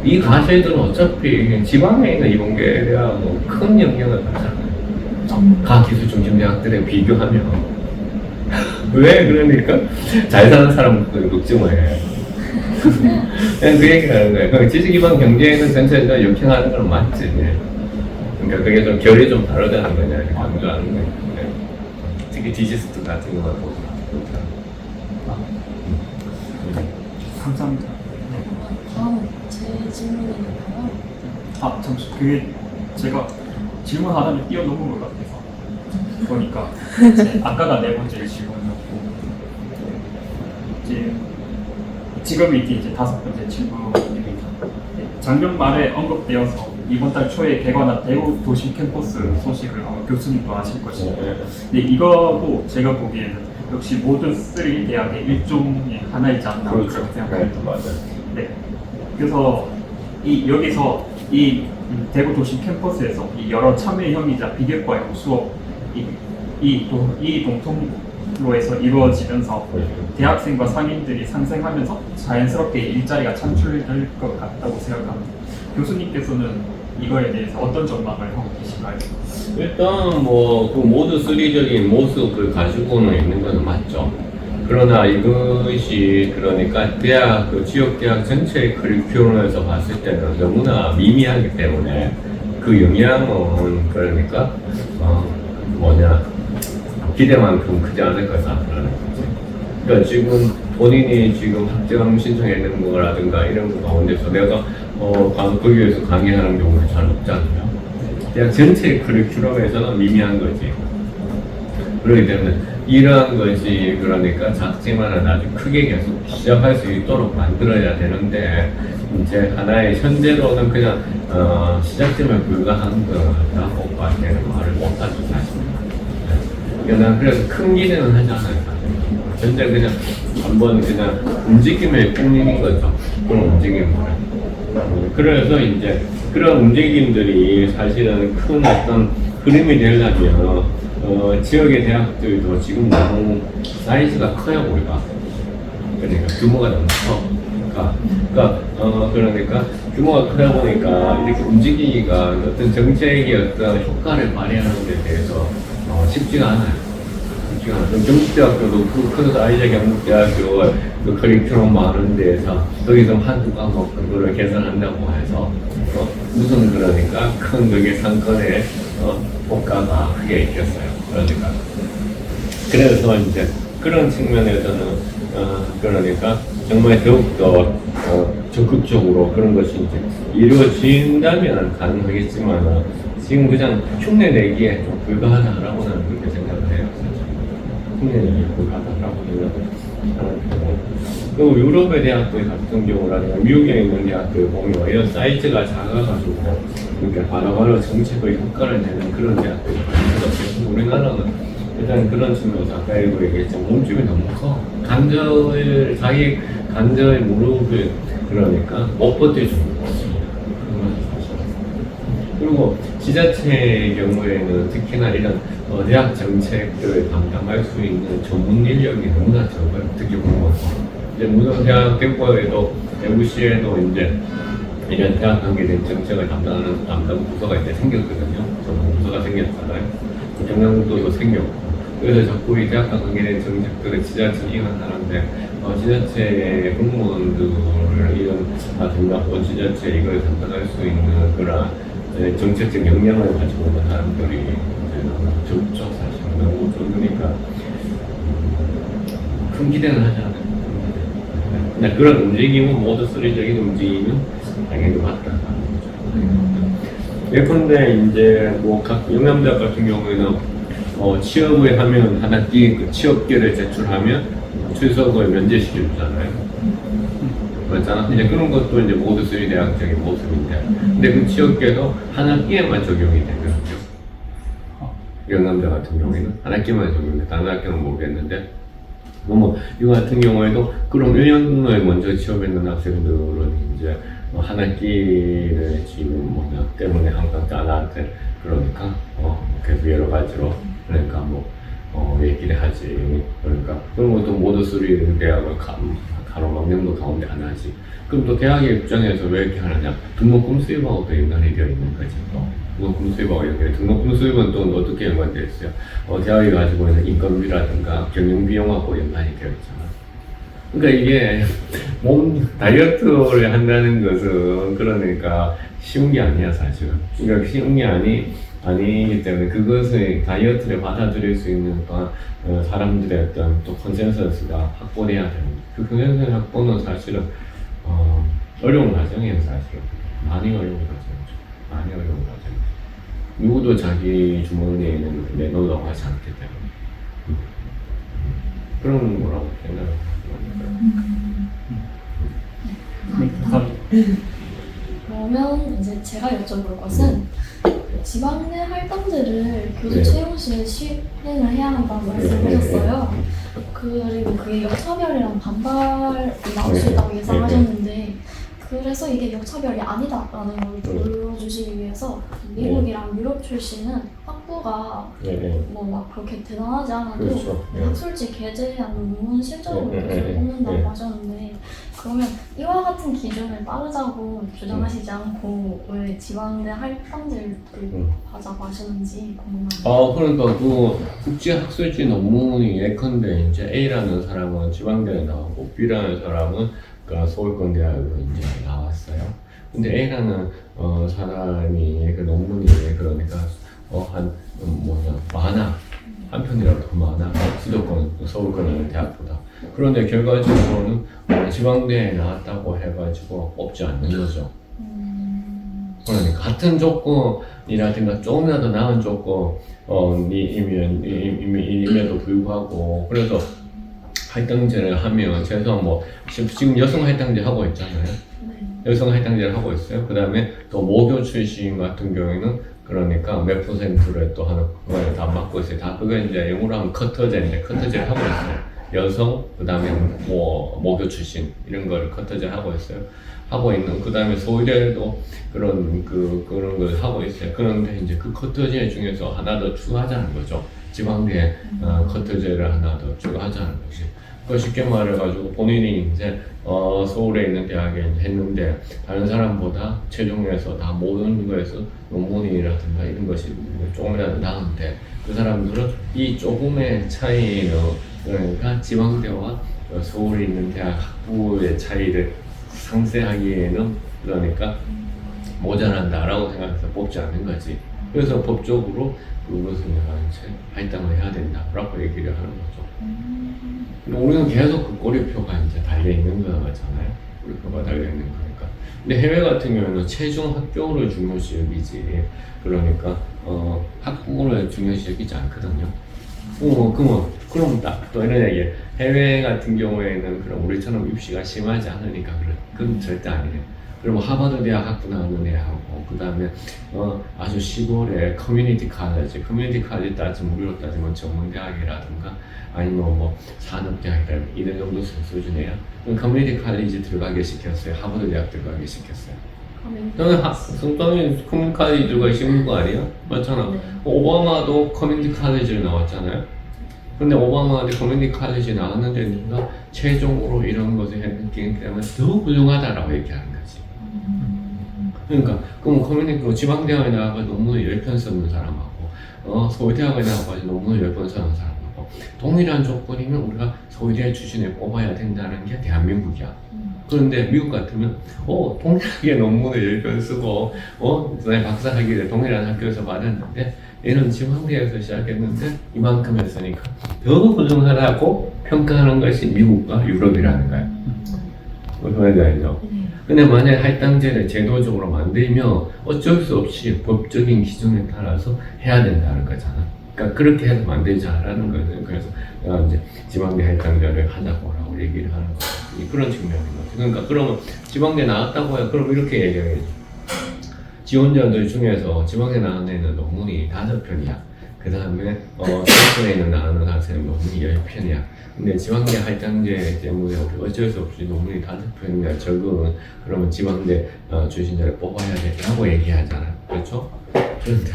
이 과실들은 어차피 지방에 있는 이공계가 큰 영향을 받잖아요. 과학기술 중심 대학들에 비교하면 왜 그러니까 잘 사는 사람들 걱정을 해. 그냥 그 얘기를 하는 거예요. 지식기반 경제에는 전체가 역행하는 건 맞지. 그러니까 그게 좀 결이 좀 다르다는 거냐 이렇게 강조하는 거예요. 특히 디지스트 같은 거만 보면 감사합니다. 다음 제 질문인가요? 잠시 그게 제가 질문 하나를 뛰어넘은 것 같아서 보니까 아까가 네 번째 질문이었고 이제 지금 이제 다섯 번째 질문입니다. 작년 말에 언급되어서 이번 달 초에 개관한 대구 도심 캠퍼스 소식을 아마 교수님도 아실 것이고 근데 이거도 제가 보기에는 역시 모든 3 대학의 일종의 하나이지 않나 그렇게 생각합니다. 네. 그래서 여기서 이 대구 도심 캠퍼스에서 이 여러 참여형이자 비교과형 수업 이 동통로에서 이루어지면서 대학생과 상인들이 상생하면서 자연스럽게 일자리가 창출될 것 같다고 생각합니다. 교수님께서는 이거에 대해서 어떤 전망을 하고 계신가요? 일단 그 모두 3적인 모습을 가지고는 있는 건 맞죠. 그러나 이것이 그러니까 대학 그 지역 대학 전체 커리큘럼에서 봤을 때는 너무나 미미하기 때문에 그 영향은 그러니까 기대만큼 크지 않을 거다라는 거지. 그러니까 지금 본인이 지금 학점 신청했는 거라든가 이런 거 가운데서 내가 거기에서 강의하는 경우는 잘 없잖아요. 대학 전체 커리큘럼에서는 미미한 거지. 그렇기 때문에 이러한 것이 그러니까 작지만은 아주 크게 계속 시작할 수 있도록 만들어야 되는데 이제 하나의 현재로는 그냥 시작점에 불과한 거라고밖에는 말을 못하죠 사실은. 그러니까 난 그래서 큰 기대는 하지 않아요. 현재 그냥 한번 그냥 움직임의 뿐인 거죠. 그런 움직임을. 그래서 이제 그런 움직임들이 사실은 큰 어떤 흐름이 되려면 지역의 대학들도 지금 너무 사이즈가 커요, 우리가. 그러니까 규모가 너무 커. 그러니까 규모가 크다 보니까 이렇게 움직이기가 어떤 정책의 어떤 효과를 발휘하는 데 대해서 쉽지가 않아요. 경북대학교도 큰 아이작 경북대학교 그 커리큘럼 많은 데에서 거기서 한두 과목 그거를 개선한다고 해서 무슨 그러니까 큰 그게 상권의 효과가 크게 있겠어요. 그러니까 그래서 이제 그런 측면에서는 그러니까 정말 더욱더 적극적으로 그런 것이 이제 이루어진다면 가능하겠지만 지금 그냥 흉내 내기에 좀 불가하다라고 나는 그렇게 생각을 해요. 흉내 내기에 불가하다라고 생각을 하고 그리고 유럽의 대학들 같은 경우라든가 미국에 있는 대학들 보면 이런 사이즈가 작아가지고 그러니까 바로바로 정책의 효과를 내는 그런 대학들이 있어요. 우리나라는 일단 그런 측면에서 아까 일부 얘기했지만 몸집이 너무 커. 자기 관절 무릎을 그러니까 못 버틸 수 없습니다. 그리고 지자체의 경우에는 특히나 이런 대학 정책들을 담당할 수 있는 전문 인력이 너무나 적어요. 특히 공무원. 이제 물론 대학 대구에도 대구시에도 이제 이런 대학 관계된 정책을 담당하는 담당 부서가 이제 생겼거든요. 전문 부서가 생겼잖아요. 경남도도 생겼고. 그래서 자꾸 이 대학과 관계된 정책들을 지자체 이관하는데 지자체의 공무원들을 이런 담당하고 지자체 이걸 담당할 수 있는 그런 정책적 역량을 가지고 있는 사람들이 이제 너무 적죠. 사실 너무 적으니까 큰 기대는 하지 않아요. 근데 그런 움직임은 모두 쓰리적인 움직임은 당연히 맞다. 예컨대 이제 뭐 각 영남대학 같은 경우에는 취업을 하면 한 학기 그 취업계를 제출하면 출석을 면제시켜주잖아요. 그렇잖아. 이제 그런 것도 이제 모두 쓰리 대학적인 모습인데, 근데 그 취업계도 한 학기에만 적용이 되거든요. 영남대 같은 경우에는 한 학기만 적용돼. 다른 학교는 모르겠는데, 뭐 이거 같은 경우에도 그럼 1년을 먼저 취업했는 학생들은 이제 한 학기를 지금 뭐냐 때문에 항상 나한테 그러니까 계속 여러 가지로 그러니까 얘기를 하지. 그러니까 그런 것도 모두 쓰리 대학을 가로막는 가운데 안 하지. 그럼 또 대학의 입장에서 왜 이렇게 하느냐? 등록금 수입하고 또 연관이 되어 있는 거지. 또 등록금 수입하고 연관이. 등록금 수입은 또 어떻게 연관되어 있어요? 대학이 가지고 있는 인건비라든가 경영 비용하고 연관이 되어 있잖아. 그러니까 이게 다이어트를 한다는 것은 그러니까 쉬운 게 아니야 사실은. 그러니까 쉬운 게 아니기 때문에 그것을 다이어트를 받아들일 수 있는 사람들의 어떤 또 컨센서스가 확보돼야 됩니다. 그 컨센서스 확보는 사실은 어려운 과정이에요 사실은. 많이 어려운 과정이죠. 많이 어려운 과정이죠. 누구도 자기 주머니에는 내놓으라고 하지 않기 때문에 그런 거라고 생각합니다. 그러면 이제 제가 여쭤볼 것은 지방 내 활동들을 교수 네. 채용 시에 시행을 해야 한다고 말씀하셨어요. 그리고 그게 역차별이랑 반발이 나올 수 있다고 예상하셨는데 그래서 이게 역차별이 아니다라는 걸 보여주시기 위해서 미국이랑 유럽 출신은 학부가 뭐 막 그렇게 대단하지 않아도 그렇죠. 학술지 게재한 논문 실적으로 계속 뽑는다고 하셨는데 그러면 이와 같은 기준을 따르자고 주장하시지 않고 왜 지방대 할당제를 하자고 하시는지 궁금합니다. 그러니까 그 국제학술지 논문이 예컨대 이제 A라는 사람은 지방대에 나오고 B라는 사람은 그 서울권대학으로 이제 나왔어요. 근데 A라는 사람이 그 논문이 그러니까 많아. 한 편이라도 더 많아. 수도권, 서울권 대학보다. 그런데 결과적으로는 지방대에 나왔다고 해가지고 뽑지 않는 거죠. 그러니까 같은 조건이라든가 조금이라도 나은 조건임에도 불구하고 그래서 할당제를 하면 최소한 지금 여성 할당제 하고 있잖아요. 여성 할당제를 하고 있어요. 그 다음에 또 모교 출신 같은 경우에는 그러니까 몇 %를 또 하는 그걸 다 맡고 있어요. 다 그거 이제 영어로 하면 커터제인데 커터제를 하고 있어요. 여성, 그 다음에 모교 출신 이런 걸 커터제 하고 있어요. 하고 있는 그 다음에 서울대도 그런 걸 하고 있어요. 그런데 이제 그 커터제 중에서 하나 더 추가하자는 거죠. 지방대 커터제를 하나 더 추가하자는 거지. 그 쉽게 말해가지고 본인이 이제 서울에 있는 대학에 했는데 다른 사람보다 최종에서 다 모든 거에서 논문이라든가 이런 것이 조금이라도 나은데 그 사람들은 이 조금의 차이는 그러니까 지방대와 서울에 있는 대학 학부의 차이를 상쇄하기에는 그러니까 모자란다라고 생각해서 뽑지 않는 거지. 그래서 법적으로 그것을 내가 이제 할당을 해야 된다라고 얘기를 하는 거죠. 우리는 계속 그 꼬리표가 이제 달려있는 거잖아요. 꼬리표가 달려있는 거니까. 근데 해외 같은 경우는 최종 학교를 중요시 여기지. 그러니까, 학부를 중요시 여기지 않거든요. 그럼 또 이런 얘기. 해외 같은 경우에는 그럼 우리처럼 입시가 심하지 않으니까 그건 절대 아니에요. 그리고 하버드 대학 학부 나오는 애하고 그 다음에 아주 시골에 커뮤니티 칼리지 무료로 따지면 전문대학이라든가 아니면 산업대학이라 이런 정도 수준이에요. 그럼 커뮤니티 칼리지 들어가게 시켰어요. 하버드 대학 들어가게 시켰어요. 저는 성동이 커뮤니티 칼리지 들어가기 쉬운 거 아니에요? 맞잖아. 네. 오바마도 커뮤니티 칼리지를 나왔잖아요. 근데 오바마한테 커뮤니티 칼리지 나왔는데 누가 최종으로 이런 것을 했기 때문에 더 훌륭하다라고 얘기하는 거지. 그러니까 그럼 커뮤니티 지방대학에 나가서 논문을 10편 쓰는 사람하고 서울대학에 나가서 논문을 10번 쓰는 사람하고 동일한 조건이면 우리가 서울대 출신을 뽑아야 된다는 게 대한민국이야. 그런데 미국 같으면 동일하게 논문을 10편 쓰고 박사학위를 동일한 학교에서 받았는데 얘는 지방대에서 시작했는데 이만큼 했으니까 더 훌륭하다고 평가하는 것이 미국과 유럽이라는 거야. 무슨 말인지 알죠? 근데 만약에 할당제를 제도적으로 만들면 어쩔 수 없이 법적인 기준에 따라서 해야 된다는 거잖아. 그러니까 그렇게 해서 만들자라는 거예요. 그래서 이제 지방대 할당제를 하자고 얘기를 하는 거예요. 그런 측면인 거죠. 그러니까 그러면 지방대 나왔다고 해요. 그럼 이렇게 얘기하겠죠. 지원자들 중에서 지방대 나온 애는 논문이 5편이야. 그 다음에 서울대에는 나오는 학생은 논문이 10편이야. 근데 지방대 할당제 때문에 어쩔 수 없이 논문이 5편이나 적은 그러면 지방대 출신자를 뽑아야 되라고 얘기하잖아. 그렇죠? 그런데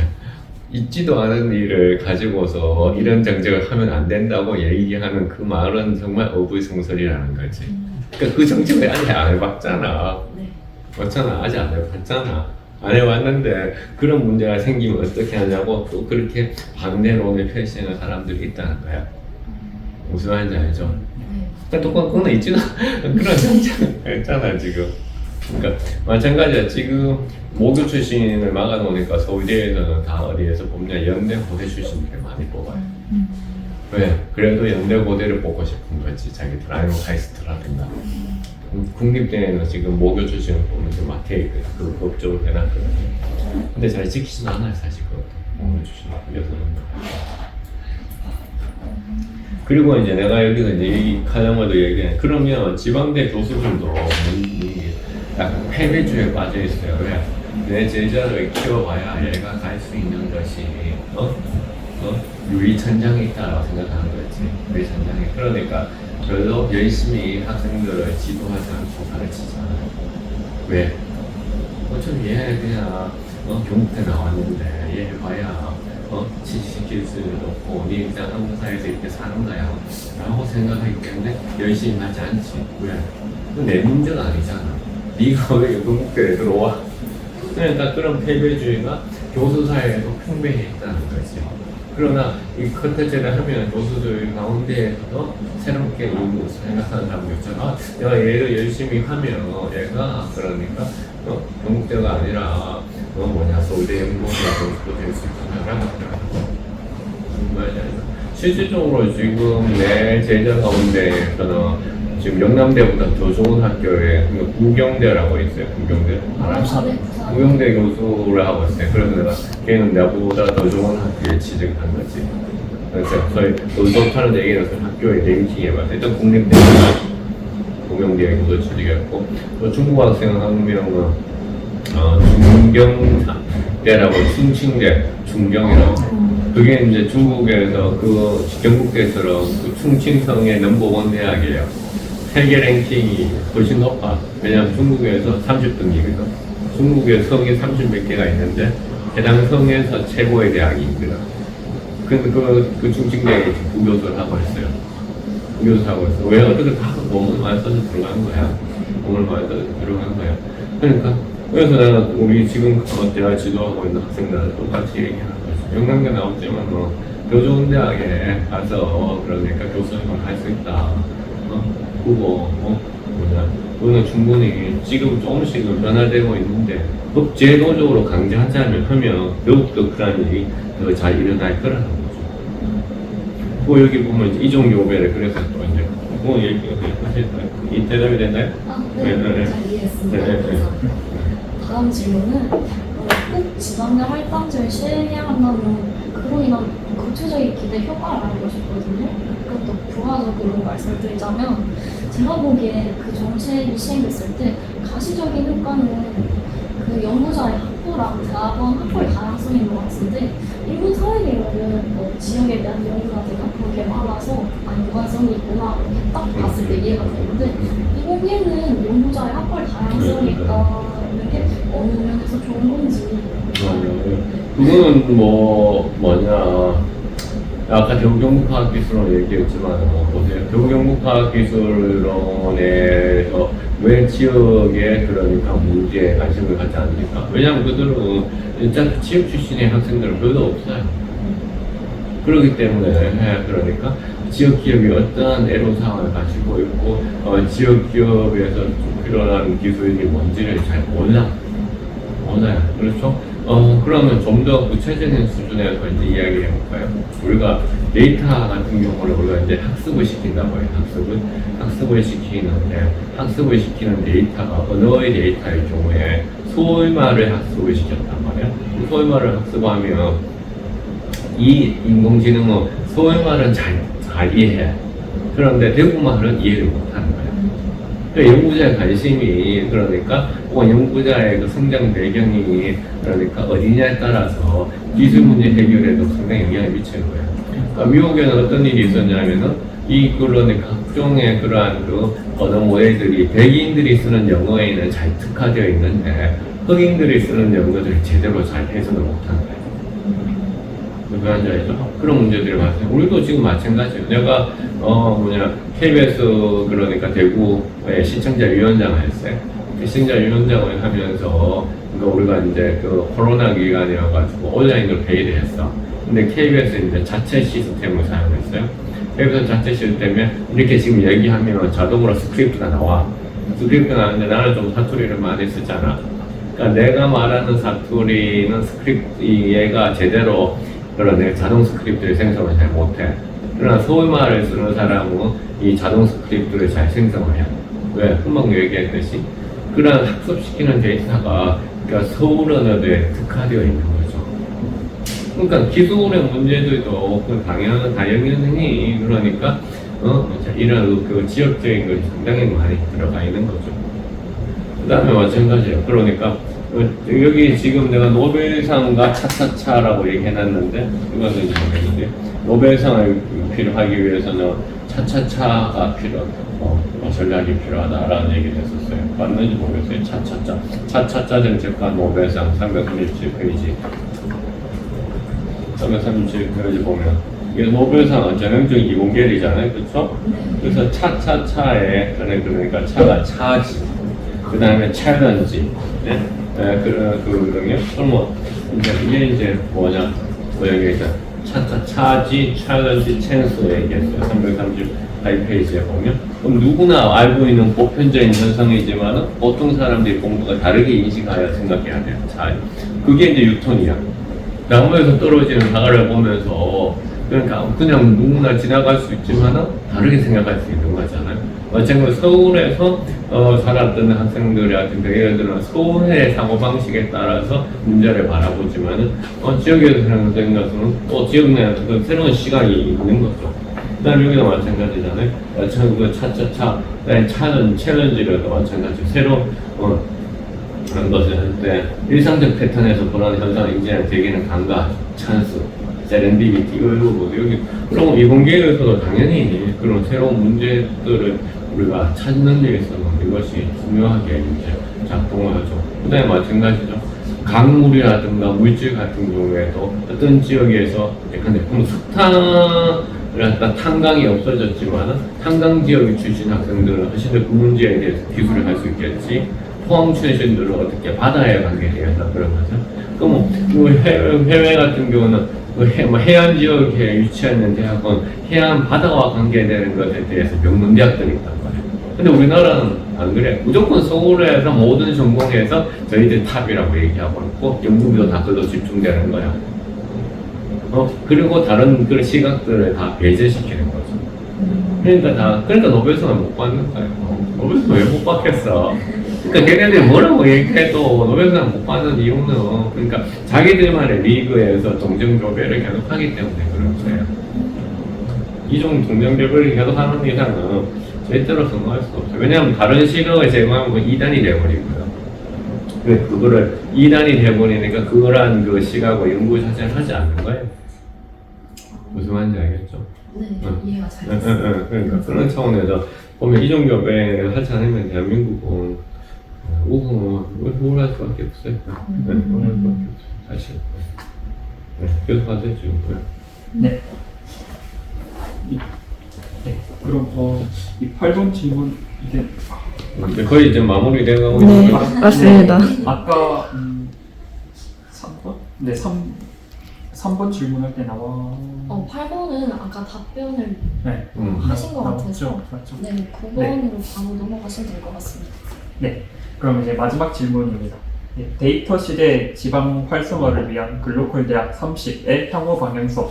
있지도 않은 일을 가지고서 이런 정책을 하면 안 된다고 얘기하는 그 말은 정말 어불성설이라는 거지. 그러니까 그 정책을 아직 안 해봤잖아. 맞잖아. 아직 안 해봤잖아. 안 해왔는데 그런 문제가 생기면 어떻게 하냐고 또 그렇게 반대론을 펼치는 사람들이 있다는 거야. 무슨 말인지 알죠? 그러니까 또 그거는 있지도 그런 정책은 있잖아 지금. 그러니까 마찬가지야. 지금 모교 출신을 막아놓으니까 서울대에서는 다 어디에서 뽑냐 연대 고대 출신들을 많이 뽑아요. 왜? 그래도 연대 고대를 뽑고 싶은 거지 자기들. 아니면 카이스트라든가. 국립대에는 지금 모교 출신을 보면 좀 막혀 있거든. 그 법적으로 해놨거든. 근데 잘 지키지는 않아요 사실 그것도. 모교 출신 여성은. 그리고 이제 내가 여기서 이제 가정마도 얘기해. 그러면 지방대 교수들도 약간 패배주에 빠져 있어요. 왜? 내 제자를 키워봐야 얘가 갈 수 있는 것이 유리천장에 있다라고 생각하는 거지. 유리천장에. 그러니까 별로 열심히 학생들을 지도하지 않고 가르치잖아요. 왜? 어차피 얘 그냥 경북대 나왔는데 얘 봐야 취직시킬 수도 없고 네 일단 한국 사회에서 이렇게 사는 거야 라고 생각하기 때문에 열심히 하지 않지. 왜? 그건 내 문제가 아니잖아. 네가 왜 영국대에 들어와? 그러니까 그런 패배주의가 교수 사회에도 팽배해 있다는 거지. 그러나 이 컨텐츠를 하면 교수들 가운데에서도 새롭게 생각하는 사람도 있잖아. 내가 얘를 열심히 하면 얘가 그러니까 영국대가 아니라 서울대 연구원이나 교수도 될 수 있구나라는 생각을 실질적으로 지금 내 제자 가운데에서는 지금 영남대보다 더 좋은 학교에 구경대라고 있어요. 구경대 알아요? 구경대 교수를 하고 있어요. 그래서 내가 걔는 나보다 더 좋은 학교에 취직한 거지. 그래서 저희 더 좋다는 얘기는 학교의 랭킹에 맞서 일단 국립대 구경대에 교수 취직했고 또 중국 학생 한 명은 중경대라고 충칭대 중경이라고. 그게 이제 중국에서 그 경북대처럼 그 충칭성의 넘버원 대학이에요. 세계 랭킹이 훨씬 높아. 왜냐면 중국에서 30등이거든. 중국에 성이 30몇 개가 있는데 해당 성에서 최고의 대학이 있거든. 그 충칭대에 부교수를 하고 있어요. 부교수 하고 있어. 왜 어떻게 다 몸을 많이 써서 들어간 거야. 몸을 많이 써서 들어간 거야. 그러니까 그래서 나는 우리 지금 대학 지도하고 있는 학생들은 똑같이 얘기하는 거지. 영남대 나오지만 더 좋은 대학에 가서 그러니까 교수님을 할 수 있다. 그거 그거는 충분히 지금 조금씩은 변화되고 있는데 제도적으로 강제하자면 하면 더욱더 그런 일이 더 잘 일어날 거라는 거죠. 그 여기 보면 이제 이종교배를 그래서 또 이제 그거 얘기하실까요? 이 대답이 됐나요? 네, 잘 이해했습니다. 다음 질문은 꼭 지방대 할당제를 시행해야 한다는 그로 인한 구체적인 기대 효과를 알고 싶거든요. 그것도 부가적으로 말씀드리자면 제가 보기에 그 정책이 시행됐을 때 가시적인 효과는 그 연구자의 확보랑 대학원 확보의 다양성인 것 같은데 일본 사회계열은 지역에 대한 연구자들이 그렇게 많아서 연관성이 있구나 이렇게 딱 봤을 때 이해가 되는데 이보기에는 연구자의 확보의 다양성이 있다는 게 어느 면에서 좋은 건지. 그거는 아까 대우경북과학기술원 얘기했지만 보세요. 대우경북과학기술원에서 왜 지역에 그러니까 문제에 관심을 갖지 않습니까? 왜냐하면 그들은 일단 지역 출신의 학생들은 별로 없어요. 그렇기 때문에 그러니까 지역 기업이 어떠한 애로사항을 가지고 있고 지역 기업에서 필요한 기술이 뭔지를 잘 몰라요. 그렇죠? 그러면 좀 더 구체적인 수준에서 이제 이야기를 해볼까요? 우리가 데이터 같은 경우는 우리가 이제 학습을 시킨다고 해요. 학습을 시키는 데이터가 언어의 데이터의 경우에 소위말을 학습을 시켰단 말이에요. 소위말을 학습하면 이 인공지능은 소위말은 잘 이해해. 그런데 대구말은 이해를 못하는 거예요. 그러니까 연구자의 관심이 그러니까 혹은 연구자의 그 성장 배경이 그러니까 어디냐에 따라서 기술 문제 해결에도 상당히 영향을 미치는 거예요. 그러니까 미국에는 어떤 일이 있었냐면은 그러니까 각종의 그러한 그 언어 모델들이 백인들이 쓰는 영어에는 잘 특화되어 있는데 흑인들이 쓰는 영어들을 제대로 잘 해석을 못하는 거예요. 그런 문제들이 많아요. 우리도 지금 마찬가지예요. 내가 KBS 그러니까 대구의 시청자위원장을 했어요. 시청자위원장을 하면서 우리가 이제 그 코로나 기간이어가지고 온라인으로 회의를 했어. 근데 KBS 이제 자체 시스템을 사용했어요. KBS 자체 시스템에 이렇게 지금 얘기하면 자동으로 스크립트가 나와. 스크립트가 나오는데 나는 좀 사투리를 많이 쓰잖아. 그러니까 내가 말하는 사투리는 얘가 제대로 그런 자동 스크립트를 생성을 잘 못해. 그러나 서울말을 쓰는 사람은 이 자동 스크립트를 잘 생성을 해요. 왜? 금방 얘기했듯이 그런 학습시키는 데이터가 그러니까 서울 언어에 특화되어 있는 거죠. 그러니까 기술의 문제들도 당연히 그러니까 이런 그 지역적인 걸 상당히 많이 들어가 있는 거죠. 그 다음에 마찬가지예요. 그러니까 여기 지금 내가 노벨상과 차차차라고 얘기해놨는데 이것은 모르겠는데 노벨상을 필요하기 위해서는 차차차가 전략이 필요하다라는 얘기를 했었어요. 맞는지 모르겠어요. 차차차 정책과 노벨상 337페이지 337까지 보면 이게 노벨상 전형적인 이공계열이잖아요, 그렇죠? 그래서 차차차에 그러니까 차가 차지, 그 다음에 챌린지, 네? 그거든요. 그러면 이게 이제 뭐냐? 여기 이제 차지, 챌린지, 찬스 얘기했어요. 338페이지에 보면. 그럼 누구나 알고 있는 보편적인 현상이지만은 보통 사람들이 공부가 다르게 인식하여 생각해야 돼요. 자, 그게 이제 뉴턴이야. 나무에서 떨어지는 사과를 보면서 그러니까 그냥 누구나 지나갈 수 있지만은 다르게 생각할 수 있는 거잖아요. 마찬가지로 서울에서 살았던 학생들이라든가 예를 들어 서울의 사고방식에 따라서 문제를 바라보지만은 지역에서 사는 생각은 또 지역 내에서 그 새로운 시각이 있는 거죠. 그다음 여기도 마찬가지잖아요. 그 차차차, 차는 챌린지라도 마찬가지. 새로 그런 것을 할 때 일상적 패턴에서 보라는 현상을 인지하는 대기는 감각, 찬스, 세렌디비티 이거 뭐 여기 그럼 이공계에서도 당연히 그런 새로운 문제들을 우리가 찾는 데 있어서 이것이 중요하게 이제 작동을 하죠. 그다음에 마찬가지죠. 강물이라든가 물질 같은 경우에도 어떤 지역에서 근데 석탄 탄광이 없어졌지만은 탄광 지역에 출신 학생들은 사실 그 문제에 대해서 기술을 할 수 있겠지. 포항 출신들은 어떻게 바다에 관계에 대해서 그런 거죠. 그럼 해외 같은 경우는 해안 지역에 위치하는 대학은 해안 바다와 관계되는 것에 대해서 명문 대학들이 있단 말이에요. 근데 우리나라는 안 그래. 무조건 서울에서 모든 전공에서 저희들 탑이라고 얘기하고 있고 연구비도 다 그걸로 집중되는 거야. 그리고 다른 그런 시각들을 다 배제시키는 거죠. 그러니까 노벨상을 못 받는 거예요. 노벨상 왜 못 받겠어? 그러니까 걔네들이 뭐라고 얘기해도 노벨상 못 받는 이유는 그러니까 자기들만의 리그에서 동정교배를 계속 하기 때문에 그런 거예요. 이종 동정교배를 계속 하는 이상은 절대로 성공할 수 없어요. 왜냐하면 다른 시각을 제공하면 2단이 돼버리고요. 그거를 2단이 돼버리니까 그거란 그 시각을 연구 자체를 하지 않는 거예요. 무슨 말인지 알겠죠? 네, 이해가 잘 됐어요. 그러니까 그런 차원에서 보면 이종교배를 하지 않으면 대한민국은 우울할 수밖에 없어요. 우울할 수밖에 없어요. 사실. 계속 하세요, 지금. 네. 그럼 이 8번 질문 이게 이제 거의 이제 마무리되고 네, 있는 거죠? 맞습니다. 네, 아까 3번? 네, 3번 질문할 때 나와. 8번은 아까 답변을 네. 하신 것 같아서 맞죠? 네, 9번으로 바로 넘어가시면 될 것 같습니다. 네. 그럼 이제 마지막 질문입니다. 네, 데이터 시대 지방 활성화를 위한 글로컬 대학 30의 향후 방향성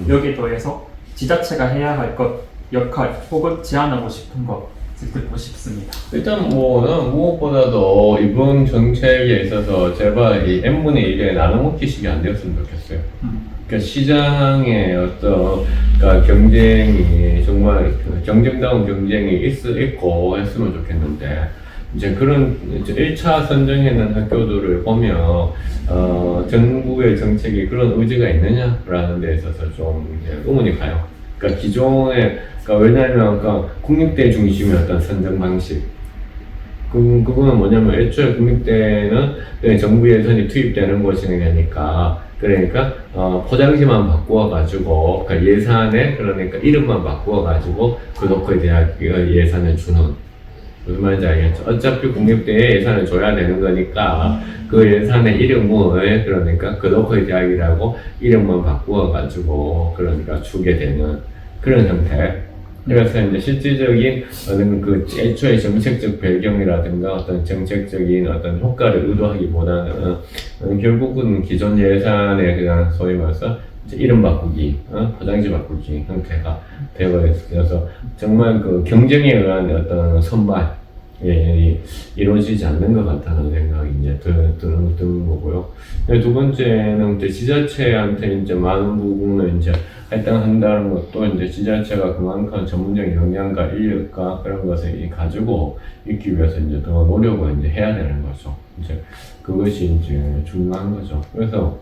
여기에 더해서 지자체가 해야 할 것, 역할 혹은 제안하고 싶은 것 듣고 싶습니다. 일단 난 무엇보다도 이번 정책에 있어서 제발 이 n분의 1의 나눠먹기식이 안 되었으면 좋겠어요. 그러니까 시장의 그러니까 경쟁이 정말 경쟁다운 경쟁이 있고 했으면 좋겠는데 이제 그런 1차 선정해놓은 학교들을 보면 정부의 정책이 그런 의지가 있느냐라는 데 있어서 좀 의문이 가요. 그러니까 기존에 왜냐하면 국립대 중심의 어떤 선정 방식 그거는 뭐냐면 애초에 국립대는 정부 예산이 투입되는 곳이니까 그러니까 포장지만 바꾸어 가지고 그러니까 예산에 그러니까 이름만 바꾸어 가지고 그 로컬 대학 예산을 주는 무슨 말인지 알겠죠? 어차피 국립대에 예산을 줘야 되는 거니까 그 예산의 이름을 그러니까 그 로컬 대학이라고 이름만 바꾸어 가지고 그러니까 주게 되는 그런 형태. 그래서 이제 실질적인 어떤 그 애초에 정책적 배경이라든가 어떤 정책적인 어떤 효과를 의도하기보다는 결국은 기존 예산에 그냥 소위 말해서 이름 바꾸기, 포장지 바꾸기 형태가 되고 있어서 정말 그 경쟁에 의한 어떤 선발 이루어지지 않는 것 같다는 생각이 이제 드는 거고요. 두 번째는 이제 지자체한테 이제 많은 부분을 이제 할당한다는 것도 이제 지자체가 그만큼 전문적인 역량과 인력과 그런 것을 가지고 있기 위해서 이제 더 노력을 이제 해야 되는 거죠. 이제 그것이 이제 중요한 거죠. 그래서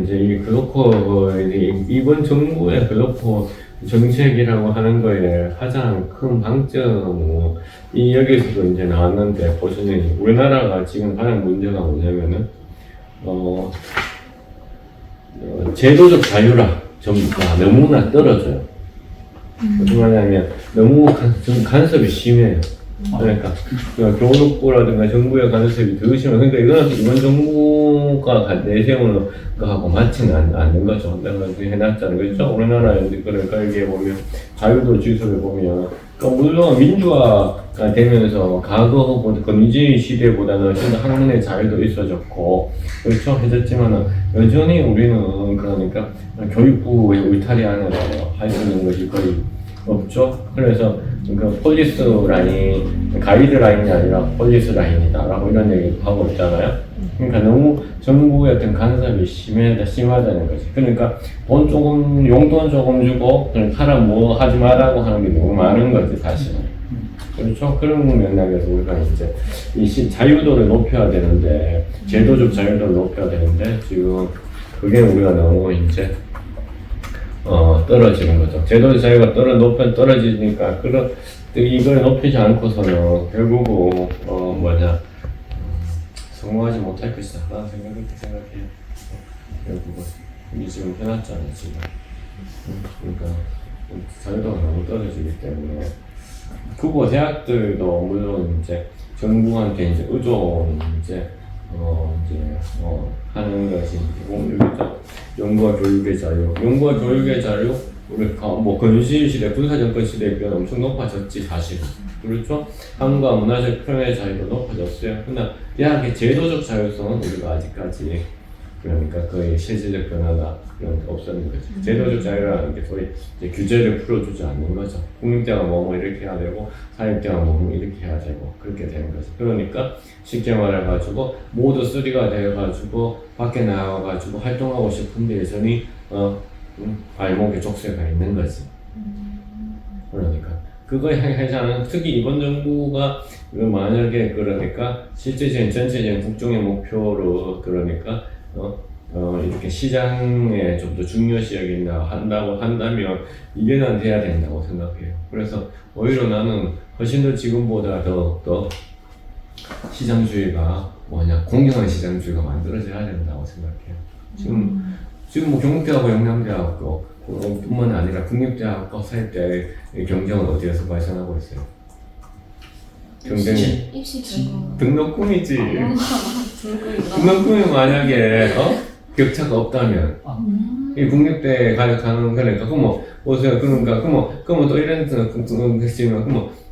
이제 이 글로컬 이번 정부의 글로컬 정책이라고 하는 거에 가장 큰 방점은 이 여기서도 이제 나왔는데 보시면 우리나라가 지금 가장 문제가 뭐냐면은 제도적 자유라 전부 다 너무나 떨어져요. 무슨 말이냐면 너무 간섭이 심해요. 그러니까 교육부라든가 정부의 간섭이 더 심해요. 그러니까 이번 정부가 내세우는 거하고 맞지는 않는 거죠. 내가 해놨잖아요. 그렇죠? 우리나라에 그러니까 여기에 보면 자유도 지수를 보면 그러니까 물론 민주화가 되면서 과거 검지 시대보다는 좀 더 학문의 자유도 있어졌고 그렇죠 해졌지만은 여전히 우리는 그러니까 교육부의 울타리 안에서 할 수 있는 것이 거의 없죠. 그래서 그 폴리스 라인, 가이드 라인이 아니라 폴리스 라인이다라고 이런 얘기도 하고 있잖아요. 그러니까 너무 정부의 어떤 간섭이 심하다는 거지. 그러니까 용돈 조금 주고 그냥 사람 뭐 하지 말라고 하는 게 너무 많은 거지 사실은. 그렇죠? 그런 맥락에서 우리가 이제 이 자유도를 높여야 되는데 제도적 자유도를 높여야 되는데 지금 그게 우리가 너무 이제 떨어지는 거죠. 제도적 자유가 떨어지니까 이걸 높이지 않고서는 결국은 성공하지 못할 것이다 라는 생각해요. 결국은 이게 지금 해놨잖아요 지금. 그러니까 자유도가 너무 떨어지기 때문에 국어 대학들도 물론 이제 정부한테 이제 의존 하는 것이 연구와 교육의 자유. 연구와 교육의 자유, 우리가 근시시대, 군사정권 시대에 비해 엄청 높아졌지, 사실은. 그렇죠? 학문과 문화적 표현의 자유도 높아졌어요. 그러나 대학의 제도적 자유성은 우리가 아직까지 그러니까 거의 실질적 변화가 그런 게 없었는 거죠. 제도적 자유라는 게 거의 이제 규제를 풀어주지 않는 거죠. 국립대가 뭐 이렇게 해야 되고 사립대가 뭐 이렇게 해야 되고 그렇게 되는 거죠. 그러니까 쉽게 말해가지고 모두 쓰리가 되어가지고 밖에 나와가지고 활동하고 싶은데 여전히 발목에 족쇄가 있는 거지. 그러니까 그거 향해서는 특히 이번 정부가 만약에 그러니까 실제적인 전체적인 국정의 목표로 그러니까 이렇게 시장에 좀 더 중요시 한다고 한다면 이게는 돼야 된다고 생각해요. 그래서 오히려 나는 훨씬 더 지금보다 더 시장주의가 공정한 시장주의가 만들어져야 된다고 생각해요. 지금 뭐 경북대하고 영남대하고 뿐만 아니라 국립대하고 사립대의 경쟁은 어디에서 발생하고 있어요? 경쟁 입시 결과 등록금이지. 등록금이 만약에 격차가 없다면 이 국립대 가는 그러니까 보세요. 그러니까 또 이런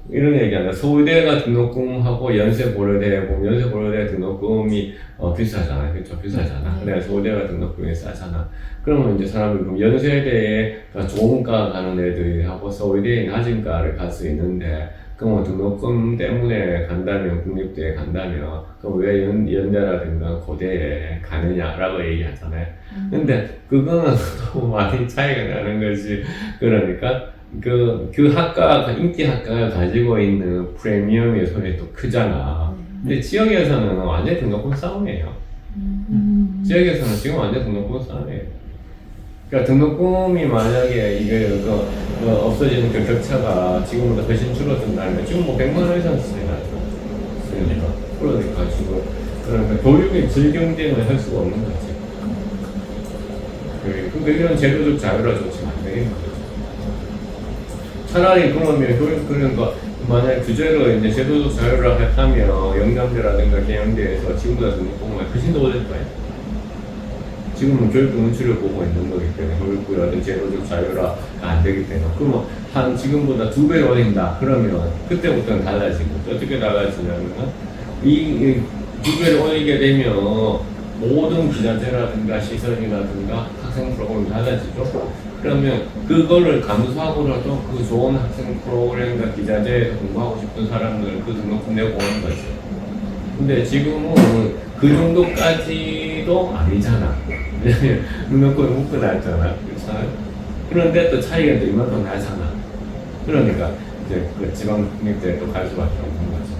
이런 얘기하나 서울대가 등록금하고 연세고려대 보면 연세고려대 등록금이 비싸잖아요. 그렇죠? 비싸잖아. 그래 서울대가 등록금이 싸잖아. 그러면 이제 사람들이 그럼 연세대에 좋은 과 가는 애들하고 서울대에 낮은 과를 갈 수 있는데 그럼 등록금 때문에 간다면 국립대에 간다면 그럼 왜 연대라든가 고대에 가느냐라고 얘기하잖아요. 근데 그거는 너무 많이 차이가 나는 거지. 그러니까 그 학과가 인기 학과가 가지고 있는 프리미엄의 소리 또 크잖아. 근데 지역에서는 완전 등록금 싸움이에요. 지역에서는 지금 완전 등록금 싸움이에요. 그러니까 등록금이 만약에 이게 없어지는 그 격차가 지금보다 훨씬 줄어든다면 지금 100만 원 이상 차이가 나죠. 그러니까 지금 교육의 질 경쟁을 할 수가 없는 거지. 그러니까 이런 제도적 자유라 좋지는 안 되는 거죠. 차라리 그러면 그러니까 만약 규제로 이제 제도적 자유를 하면 영남대라든가 계양대에서 지금보다 등록금이 훨씬 더 올릴 거예요. 지금은 교육부 눈치를 보고 있는 거기 때문에 교육부라든 제도적 자유가 안 되기 때문에 그러면 지금보다 2배로 올린다 그러면 그때부터는 달라지고 어떻게 달라지냐면 이 2배를 올리게 되면 모든 기자재라든가 시설이라든가 학생 프로그램이 달라지죠. 그러면 그거를 감수하고라도 그 좋은 학생 프로그램과 기자재에서 공부하고 싶은 사람들은 그 등록금 내고 오는 거죠. 근데 지금은 그 정도까지도 아니잖아. 등록금이 묶어놨잖아. 그렇잖아요. 그런데 또 차이가 또 이만큼 나잖아. 그러니까 이제 그 지방 국립대에 또 갈 수밖에 없는 거죠.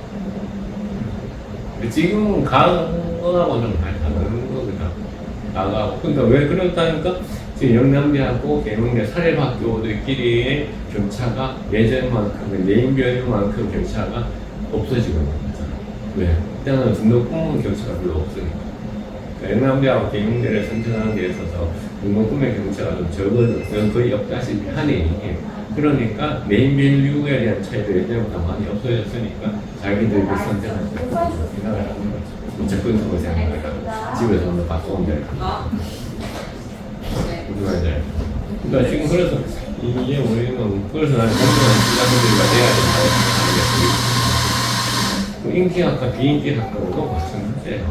근데 지금은 과거하고 좀 다른 거거든. 과거하고. 그러니까 왜 그렇다니까? 지금 영남대하고 계명대 사립학교들끼리의 격차가 예전만큼, 네임별만큼 격차가 없어지고 있는 거잖아. 왜? 일단은 등록금 격차가 별로 없으니까. 영남대하고 경영대를 선택하는 데 있어서 등록금의 경차가 좀 적어졌어요. 거의 없다시피 하니 그러니까 네임밸류에 대한 차이도 예전보다 많이 없어졌으니까 자기들이 선택할 때 생각을 하는 거죠. 무조건 그거 생각하니까 집에서 한번 바꿔온 데 그러니까 지금 그래서 이게 우리는 그래서 나는 공정한 시장들이가 돼야 된다고 생각해요. 인기학과, 비인기학과도 마찬가지예요.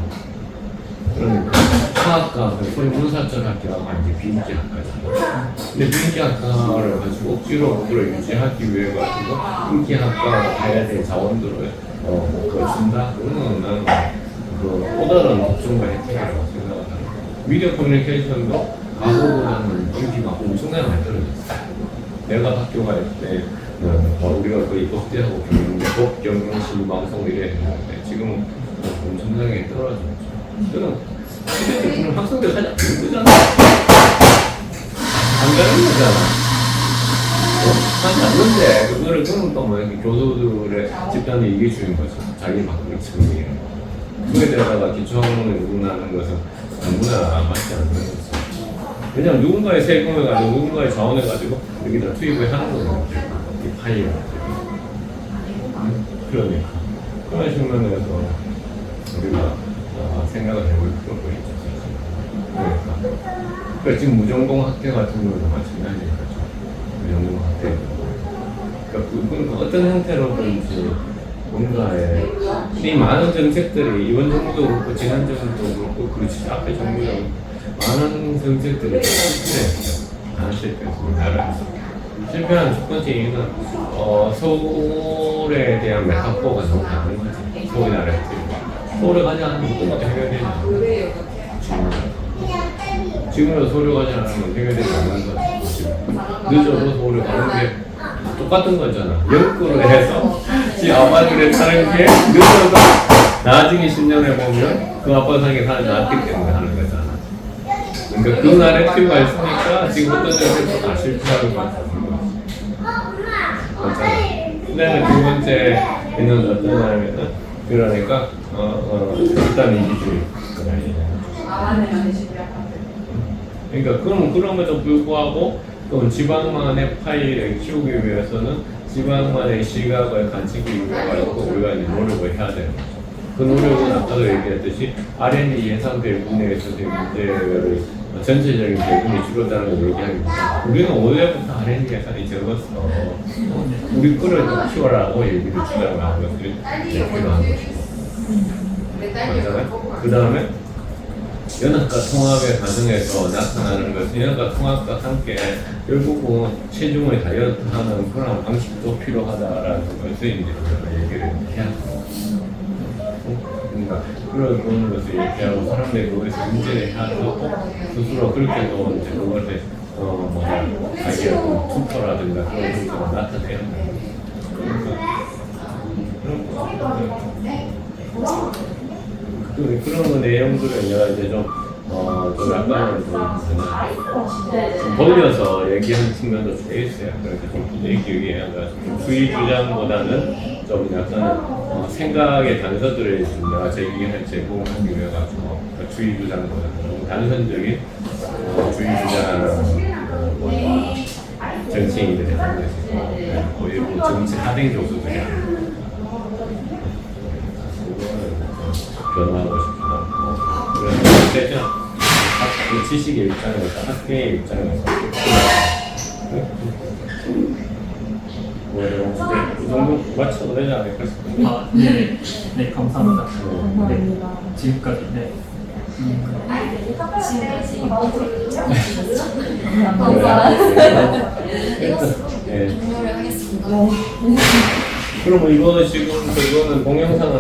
그러니까 화학과, 소위 문사철학교가 이제 비인기학과잖아요. 근데 비인기학과를 가지고 억지로 그걸 유지하기 위해 가지고 인기학과가 가야 될 자원들을 그걸 준다? 그거는 나는 또 다른 복종과 혜택이라고 생각을 하는 거예요. 미디어 커뮤니케이션도 과거보다는 인기가 엄청나게 많이 떨어졌어요. 내가 학교 갈 때 우리가 거의 법대하고 법, 경영시, 방송 이래야 되는데 지금은 엄청나게 떨어졌죠. 그럼 그럼 학생들 가장 안 쓰잖아. 안 가는 거잖아. 하지 않는데 그거를 그럼 또 뭐 교수들의 집단이 이게 주인 거죠. 자기 바꾸기 측면이에요. 그에 대해다가 기초학문을 누구나는 것은 누구나 맞지 않는 거죠. 왜냐면 누군가의 세금을 가지고 누군가의 자원을 가지고 여기다 투입을 하는 거예요. 이 파이가. 그러니까 그런 측면에서 우리가 생각을 해볼 필요가 있죠. 그러니까 지금 무정공 학대 같은 경우도 마찬가지인 거죠. 무정공 학대. 그러니까 어떤 형태로든지 뭔가에 이 많은 정책들이 이번 정부도 그렇고 지난 정부도 그렇고 그렇지 앞에 정부도 많은 정책들이 실패했죠. 안 실패했습니다. 나라에서. 실패한 첫 번째 이유는 서울에 대한 메타포가 너무 많은 거지. 서울 나라에 서울에 가지 않으면 끝나도 해결되지 않아요. 지금으로 서울에 가지 않으면 해결되지 않는 거지. 늦어도 서울에 가는 게 똑같은 거잖아. 역구로 해서 지 아빠들의 사는 게 늦어도 나중에 10년에 보면 그 아빠 사는 게 사는 낫기 때문에 하는 거잖아. 그러니까 그 나래티브가 있으니까 지금 어떤 정책도 다 실패하는 것 같은 거지. 그다음에 두 번째는 어떤 거냐면은 그러니까 일단 이기주의. 그러니까 그럼에도 불구하고 또 지방만의 파이를 키우기 위해서는 지방만의 시각을 갖추기 위해서 우리가 이제 노력을 해야 되는 거죠. 그 노력은 아까도 얘기했듯이 R&D 예산 배분에 있어서의 문제를 전체적인 배분이 줄었다는 걸 얘기하니까 우리는 올해부터 R&D 예산이 적었어. 우리 거를 좀 키워라고 얘기를 주장하는 것들이 필요한 것이고. 맞잖아요? 그 다음에 연합과 통합의 과정에서 나타나는 것은 연합과 통합과 함께 결국은 체중을 다이어트하는 그런 방식도 필요하다라는 것을 이제 얘기를 해야 합니다. 그러니까 그런 것을 얘기하고 사람들이 그것에서 문제를 해하고 스스로 그렇게 또 이제 그것에 자기의 투표라든가 그런 것들을 나타내야 합니다. 그런 거 내용들을 내가 이제 좀 약간은 좀 벌려서 얘기하는 측면도 꽤 있어요. 그래서 좀 부대기 위해서 좀 주의 주장보다는 좀 약간 생각의 단서들을 좀 내가 제공하기 위해 가지고 주의 주장보다는 좀 단선적인 주의 주장 정치인들이 하는 것이고 거의 뭐 정치 하등 교수들이 하는 변화하고 싶다. 그래서 대전 지식의 입장에서 학계의 입장에서 이 정도 맞춰도 되지 않을까 싶어요. 네, 네 감사합니다. 감사합니다. 네, 지금까지 네. 지금까지 네. 종료를 하겠습니다. 그러면 이거 지금 그거는 동영상은